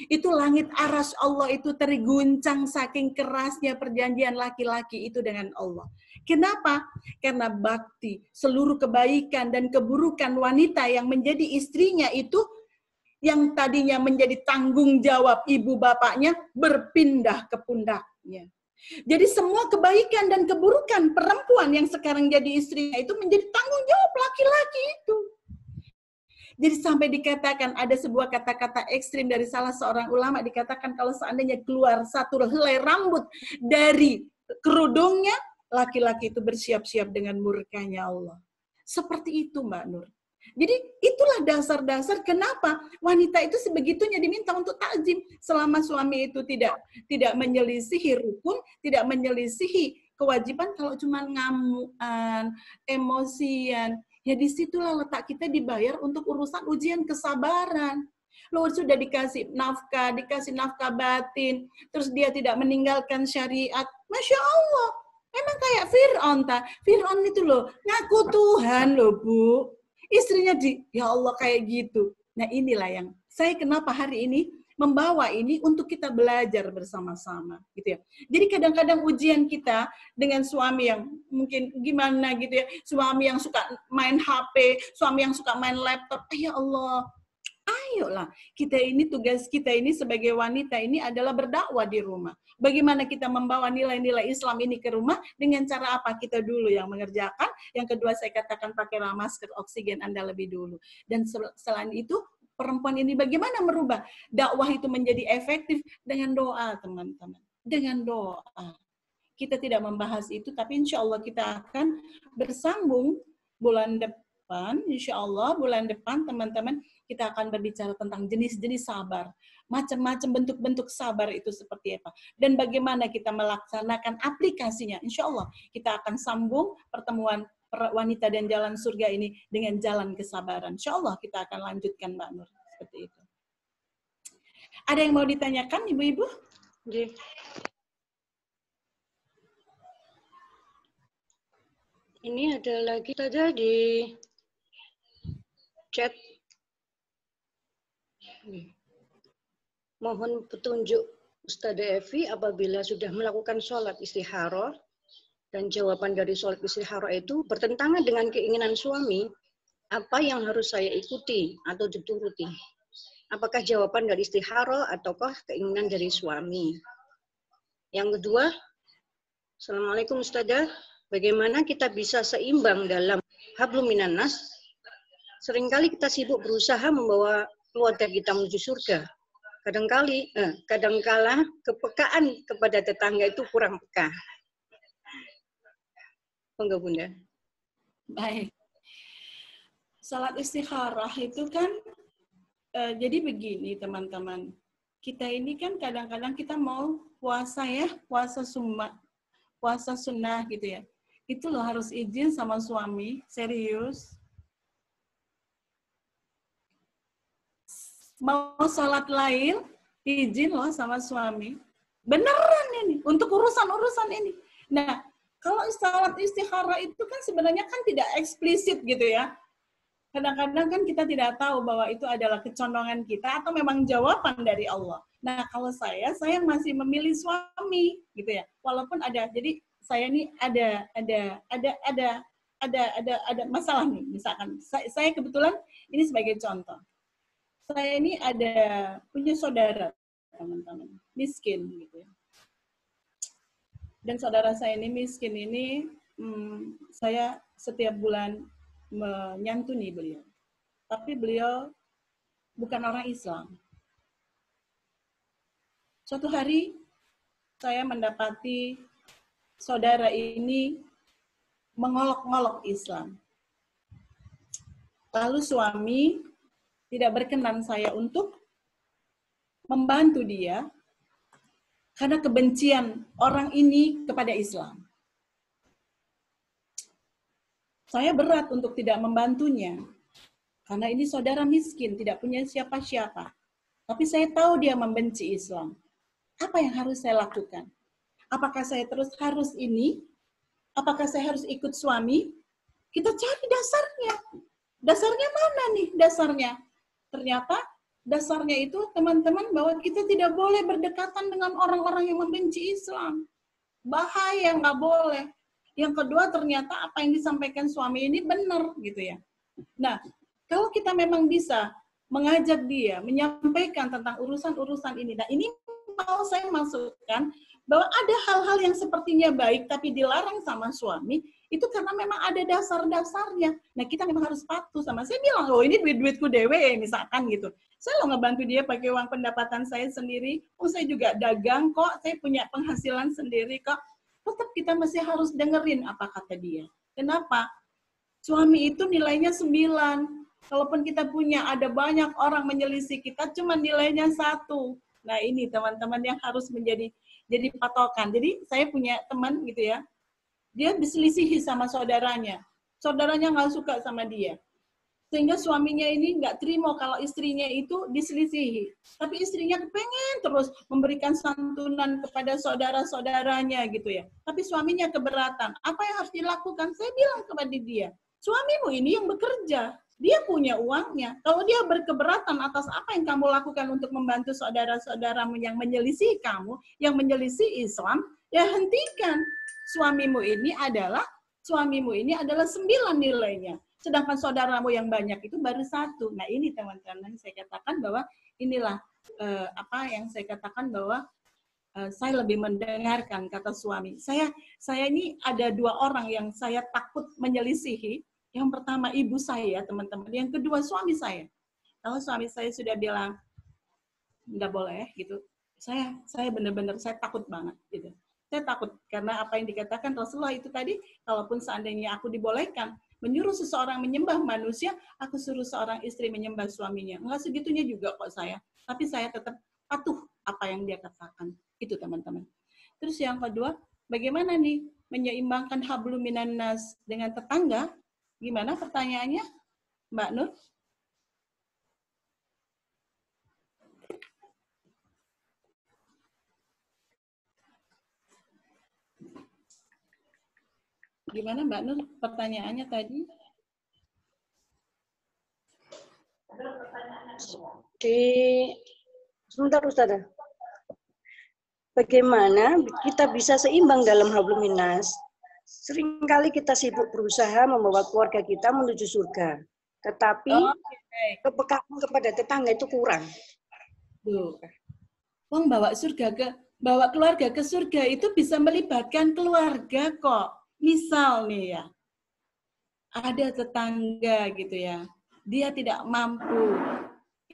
itu langit aras Allah itu terguncang saking kerasnya perjanjian laki-laki itu dengan Allah. Kenapa? Karena bakti, seluruh kebaikan dan keburukan wanita yang menjadi istrinya itu, yang tadinya menjadi tanggung jawab ibu bapaknya, berpindah ke pundaknya. Jadi semua kebaikan dan keburukan perempuan yang sekarang jadi istrinya itu menjadi tanggung jawab laki-laki itu. Jadi sampai dikatakan ada sebuah kata-kata ekstrim dari salah seorang ulama, dikatakan kalau seandainya keluar satu helai rambut dari kerudungnya, laki-laki itu bersiap-siap dengan murkanya Allah. Seperti itu Mbak Nur. Jadi itulah dasar-dasar kenapa wanita itu sebegitunya diminta untuk takzim selama suami itu tidak menyelisihi rukun, tidak menyelisihi kewajiban. Kalau cuma ngamuan, emosian, ya disitulah letak kita dibayar untuk urusan ujian kesabaran. Lo sudah dikasih nafkah batin, terus dia tidak meninggalkan syariat. Masya Allah, emang kayak Fir'aun. Fir'aun itu loh, ngaku Tuhan loh Bu. Istrinya ya Allah kayak gitu. Nah inilah yang saya kenapa hari ini membawa ini untuk kita belajar bersama-sama gitu ya. Jadi kadang-kadang ujian kita dengan suami yang mungkin gimana gitu ya, suami yang suka main HP, suami yang suka main laptop, ya Allah, ayolah tugas kita ini sebagai wanita ini adalah berdakwah di rumah. Bagaimana kita membawa nilai-nilai Islam ini ke rumah, dengan cara apa? Kita dulu yang mengerjakan, yang kedua saya katakan pakailah masker oksigen Anda lebih dulu. Dan selain itu, perempuan ini bagaimana merubah dakwah itu menjadi efektif dengan doa, teman-teman. Dengan doa. Kita tidak membahas itu, tapi insya Allah kita akan bersambung bulan depan. Insya Allah bulan depan, teman-teman, kita akan berbicara tentang jenis-jenis sabar. Macam-macam bentuk-bentuk sabar itu seperti apa. Dan bagaimana kita melaksanakan aplikasinya. Insya Allah kita akan sambung pertemuan wanita dan jalan surga ini dengan jalan kesabaran. Insya Allah kita akan lanjutkan Mbak Nur. Seperti itu. Ada yang mau ditanyakan Ibu-Ibu? Ini ada lagi saja di chat. Mohon petunjuk Ustazah Evi, apabila sudah melakukan sholat istikharah dan jawaban dari sholat istikharah itu bertentangan dengan keinginan suami, apa yang harus saya ikuti atau dituruti? Apakah jawaban dari istikharah ataukah keinginan dari suami? Yang kedua, Assalamualaikum Ustazah, bagaimana kita bisa seimbang dalam hablum minan nas? Seringkali kita sibuk berusaha membawa keluarga kita menuju surga. Kadangkala kepekaan kepada tetangga itu kurang peka. Monggo Bunda. Baik. Salat istikharah itu kan jadi begini teman-teman. Kita ini kan kadang-kadang kita mau puasa ya, puasa sunnah gitu ya. Itu loh harus izin sama suami, serius. Mau salat lain, izin loh sama suami. Beneran ini, untuk urusan-urusan ini. Nah, kalau salat istikharah itu kan sebenarnya kan tidak eksplisit gitu ya. Kadang-kadang kan kita tidak tahu bahwa itu adalah kecondongan kita atau memang jawaban dari Allah. Nah, kalau saya masih memilih suami gitu ya. Walaupun jadi saya ini ada masalah nih. Misalkan saya kebetulan ini sebagai contoh. Saya ini punya saudara, teman-teman, miskin gitu ya. Dan saudara saya ini miskin ini, saya setiap bulan menyantuni beliau. Tapi beliau bukan orang Islam. Suatu hari saya mendapati saudara ini mengolok-ngolok Islam. Lalu suami tidak berkenan saya untuk membantu dia karena kebencian orang ini kepada Islam. Saya berat untuk tidak membantunya karena ini saudara miskin, tidak punya siapa-siapa. Tapi saya tahu dia membenci Islam. Apa yang harus saya lakukan? Apakah saya terus harus ini? Apakah saya harus ikut suami? Kita cari dasarnya. Dasarnya mana nih dasarnya? Ternyata dasarnya itu teman-teman bahwa kita tidak boleh berdekatan dengan orang-orang yang membenci Islam. Bahaya, nggak boleh. Yang kedua ternyata apa yang disampaikan suami ini benar gitu ya. Nah, kalau kita memang bisa mengajak dia, menyampaikan tentang urusan-urusan ini. Nah, ini mau saya masukkan bahwa ada hal-hal yang sepertinya baik tapi dilarang sama suami, itu karena memang ada dasar-dasarnya. Nah, kita memang harus patuh sama. Saya bilang, oh ini duit-duitku dewe, misalkan gitu. Saya lo ngebantu dia pakai uang pendapatan saya sendiri. Oh, saya juga dagang kok, saya punya penghasilan sendiri kok. Tetap kita masih harus dengerin apa kata dia. Kenapa? Suami itu nilainya 9. Kalaupun kita punya, ada banyak orang menyelisih kita, cuma nilainya 1. Nah, ini teman-teman yang harus jadi patokan. Jadi, saya punya teman gitu ya, dia diselisihi sama saudaranya. Saudaranya nggak suka sama dia. Sehingga suaminya ini nggak terima kalau istrinya itu diselisihi. Tapi istrinya pengen terus memberikan santunan kepada saudara-saudaranya gitu ya. Tapi suaminya keberatan. Apa yang harus dilakukan? Saya bilang kepada dia, suamimu ini yang bekerja. Dia punya uangnya. Kalau dia berkeberatan atas apa yang kamu lakukan untuk membantu saudara-saudaramu yang menyelisih kamu, yang menyelisih Islam, ya hentikan. Suamimu ini adalah 9 nilainya. Sedangkan saudaramu yang banyak itu baru 1. Nah ini teman-teman saya katakan bahwa inilah apa yang saya katakan bahwa saya lebih mendengarkan kata suami. Saya ini ada 2 orang yang saya takut menyelisihi. Yang pertama ibu saya, teman-teman. Yang kedua suami saya. Kalau suami saya sudah bilang nggak boleh gitu, saya benar-benar saya takut banget gitu. Saya takut karena apa yang dikatakan Rasulullah itu tadi, kalaupun seandainya aku dibolehkan menyuruh seseorang menyembah manusia, aku suruh seorang istri menyembah suaminya. Enggak segitunya juga kok saya. Tapi saya tetap patuh apa yang dia katakan. Itu teman-teman. Terus yang kedua, bagaimana nih menyeimbangkan hablum minan nas dengan tetangga? Gimana pertanyaannya, Mbak Nur? Gimana Mbak Nur pertanyaannya tadi? Sebentar Ustazah. bagaimana kita bisa seimbang dalam hablum minnas. Seringkali kita sibuk berusaha membawa keluarga kita menuju surga, tetapi kepekaan kepada tetangga itu kurang. Wong bawa keluarga ke surga itu bisa melibatkan keluarga kok. Misal nih ya, ada tetangga gitu ya, dia tidak mampu.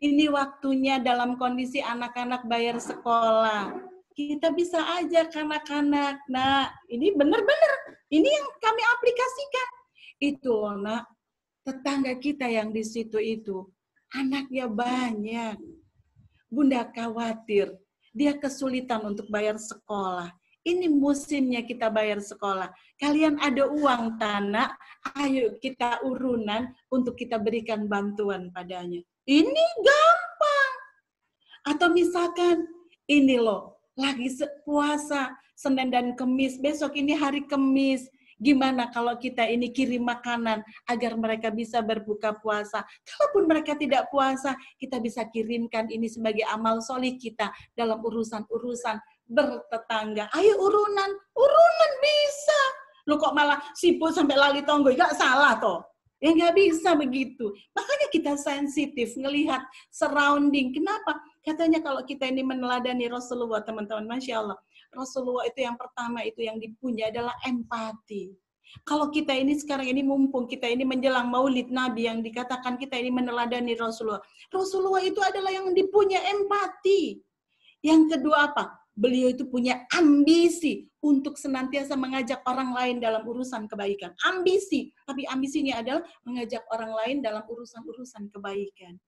Ini waktunya dalam kondisi anak-anak bayar sekolah. Kita bisa ajak anak-anak, nah ini benar-benar, ini yang kami aplikasikan. Itu loh nak, tetangga kita yang di situ itu, anaknya banyak. Bunda khawatir, dia kesulitan untuk bayar sekolah. Ini musimnya kita bayar sekolah. Kalian ada uang tanah, ayo kita urunan untuk kita berikan bantuan padanya. Ini gampang. Atau misalkan, ini loh, lagi puasa, Senin dan Kemis, besok ini hari Kemis. Gimana kalau kita ini kirim makanan agar mereka bisa berbuka puasa. Kalaupun mereka tidak puasa, kita bisa kirimkan ini sebagai amal solih kita dalam urusan-urusan bertetangga. Ayo urunan bisa. Lu kok malah sibuk sampai lali tonggo, gak salah toh. Ya nggak bisa begitu. Makanya kita sensitif ngelihat surrounding. Kenapa? Katanya kalau kita ini meneladani Rasulullah, teman-teman, Masya Allah. Rasulullah itu yang pertama itu yang dipunya adalah empati. Kalau kita ini sekarang ini mumpung kita ini menjelang Maulid Nabi yang dikatakan kita ini meneladani Rasulullah. Rasulullah itu adalah yang dipunya empati. Yang kedua apa? Beliau itu punya ambisi untuk senantiasa mengajak orang lain dalam urusan kebaikan. Ambisi, tapi ambisinya adalah mengajak orang lain dalam urusan-urusan kebaikan.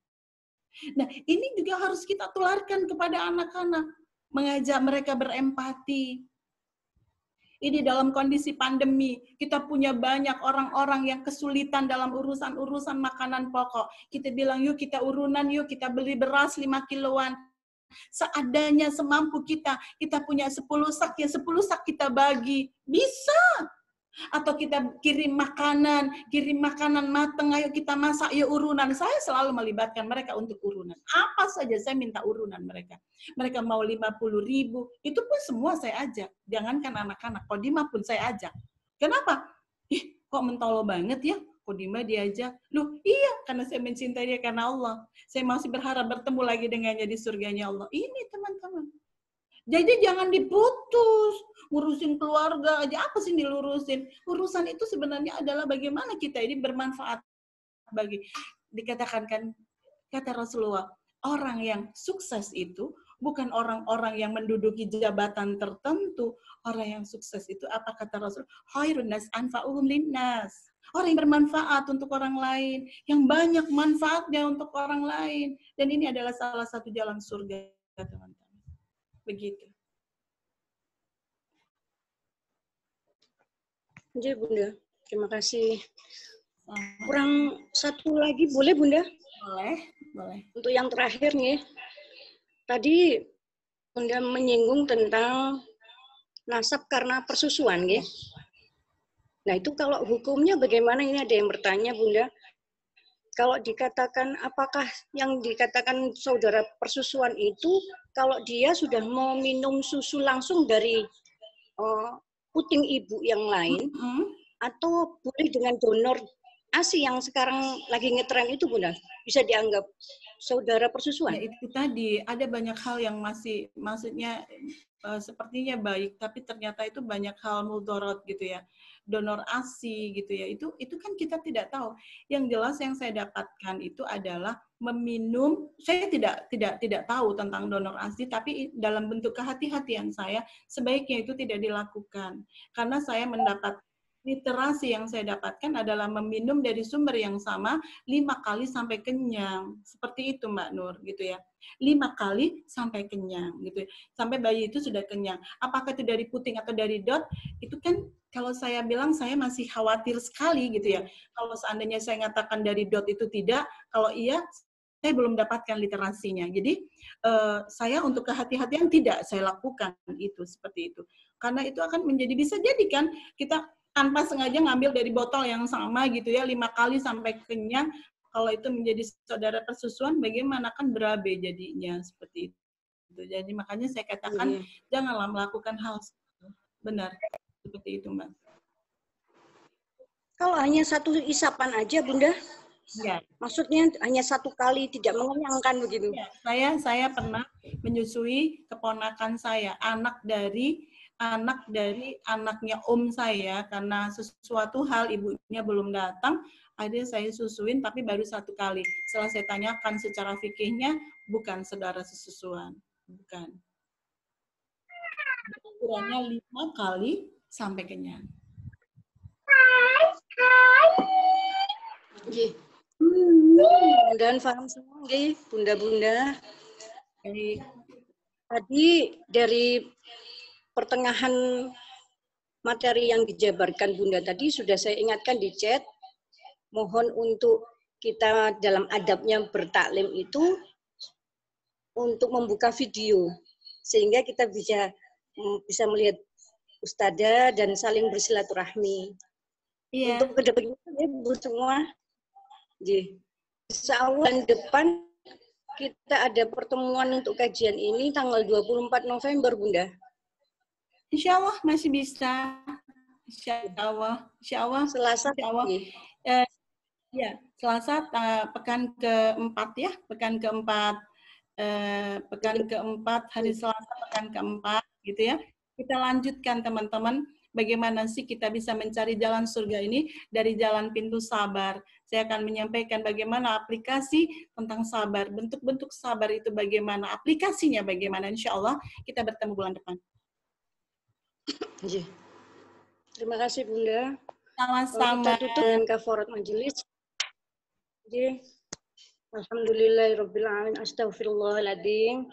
Nah, ini juga harus kita tularkan kepada anak-anak. Mengajak mereka berempati. Ini dalam kondisi pandemi, kita punya banyak orang-orang yang kesulitan dalam urusan-urusan makanan pokok. Kita bilang, yuk kita urunan, yuk kita beli beras 5 kiloan. Seadanya, semampu kita punya 10 sak, ya 10 sak kita bagi. Bisa. Atau kita kirim makanan mateng, ayo kita masak, ya urunan. Saya selalu melibatkan mereka untuk urunan. Apa saja saya minta urunan mereka. Mereka mau 50.000, itu pun semua saya ajak. Jangankan anak-anak, Kodimah pun saya ajak. Kenapa? Kok mentolo banget ya? Kodimah diajak. Loh iya, karena saya mencintai dia karena Allah. Saya masih berharap bertemu lagi dengannya di surganya Allah. Ini teman-teman. Jadi jangan diputus, ngurusin keluarga aja, apa sih dilurusin? Urusan itu sebenarnya adalah bagaimana kita ini bermanfaat bagi, dikatakan kan, kata Rasulullah, orang yang sukses itu bukan orang-orang yang menduduki jabatan tertentu. Orang yang sukses itu apa kata Rasul? Khairun nas anfa'uhum linnas. Orang yang bermanfaat untuk orang lain, yang banyak manfaatnya untuk orang lain. Dan ini adalah salah satu jalan surga, teman-teman. Begitu. Jadi Bunda, terima kasih. Kurang satu lagi boleh Bunda? Boleh. Untuk yang terakhir nih, tadi Bunda menyinggung tentang nasab karena persusuan, ya. Nah itu kalau hukumnya bagaimana? Ini ada yang bertanya Bunda. Kalau dikatakan, apakah yang dikatakan saudara persusuan itu kalau dia sudah mau minum susu langsung dari puting ibu yang lain, atau boleh dengan donor ASI yang sekarang lagi ngetren itu Bunda, bisa dianggap saudara persusuan? Ya, itu tadi ada banyak hal yang masih maksudnya sepertinya baik, tapi ternyata itu banyak hal mudorot gitu ya. Donor ASI gitu ya, itu kan kita tidak tahu. Yang jelas yang saya dapatkan itu adalah meminum, saya tidak tahu tentang donor ASI, tapi dalam bentuk kehati-hatian saya sebaiknya itu tidak dilakukan, karena saya mendapat literasi yang saya dapatkan adalah meminum dari sumber yang sama 5 kali sampai kenyang, seperti itu Mbak Nur gitu ya, 5 kali sampai kenyang gitu ya. Sampai bayi itu sudah kenyang. Apakah itu dari puting atau dari dot, itu kan kalau saya bilang saya masih khawatir sekali gitu ya. Kalau seandainya saya mengatakan dari dot itu tidak, kalau iya saya belum dapatkan literasinya. Jadi saya untuk kehati-hatian tidak saya lakukan itu seperti itu. Karena itu akan menjadi, bisa jadi kan kita tanpa sengaja ngambil dari botol yang sama gitu ya, 5 kali sampai kenyang. Kalau itu menjadi saudara persusuan, bagaimana kan berabe jadinya seperti itu. Gitu. Jadi makanya saya katakan janganlah melakukan hal benar seperti itu, Mbak. Kalau hanya satu isapan aja, Bunda, Ya. maksudnya hanya satu kali tidak mengenyangkan begitu. Ya, saya pernah menyusui keponakan saya, anak dari anaknya om saya, karena sesuatu hal ibunya belum datang, akhirnya saya susuin tapi baru satu kali. Setelah saya tanyakan secara fikihnya, bukan saudara sesusuan, bukan. Ukurannya 5 kali sampai kenyang. Nggih. Mudah-mudahan paham semua nggih, Bunda-bunda. Tadi dari pertengahan materi yang dijabarkan Bunda tadi sudah saya ingatkan di chat. Mohon untuk kita dalam adabnya bertaklim itu untuk membuka video sehingga kita bisa melihat ustadzah dan saling bersilaturahmi. Iya. Untuk kedepannya ya Bu semua. Insya Allah depan kita ada pertemuan untuk kajian ini tanggal 24 November, Bunda. Insya Allah masih bisa. Insya Allah. Selasa. Insya Allah. Ya, Selasa pekan keempat ya, pekan keempat hari Selasa pekan keempat gitu ya. Kita lanjutkan teman-teman. Bagaimana sih kita bisa mencari jalan surga ini dari jalan pintu sabar. Saya akan menyampaikan bagaimana aplikasi tentang sabar, bentuk-bentuk sabar itu bagaimana, aplikasinya bagaimana. Insya Allah kita bertemu bulan depan. Terima kasih Bunda. Sama-sama. Kita tutup dengan kafarat majelis. Alhamdulillahirrabbilalamin. Astaghfirullahaladzim.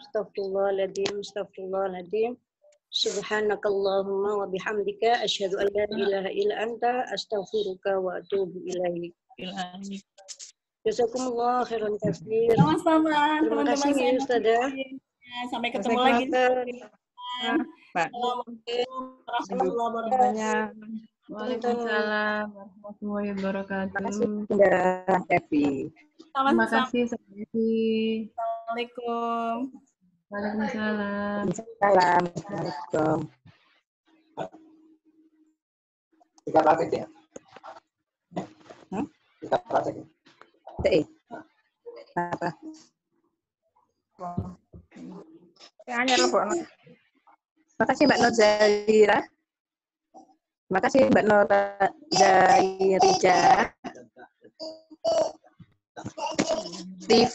Subhanakallahumma wa bihamdika asyhadu an la ilaha illa anta astaghfiruka wa atubu ilaik. Jazakumullah khairan katsir. Sama-sama. Terima kasih ya Ustazah. Sampai ketemu lagi. Assalamualaikum warahmatullahi wabarakatuh. Waalaikumsalam warahmatullahi wabarakatuh. Mbak Evi. Terima kasih, Evi. Assalamualaikum. Waalaikumsalam. Assalamualaikum. Tiga praktek ya? Tiga praktek ya? Apa? Terima kasih Mbak Nur Zahira. Terima kasih Mbak Nur Zahirija. Steve.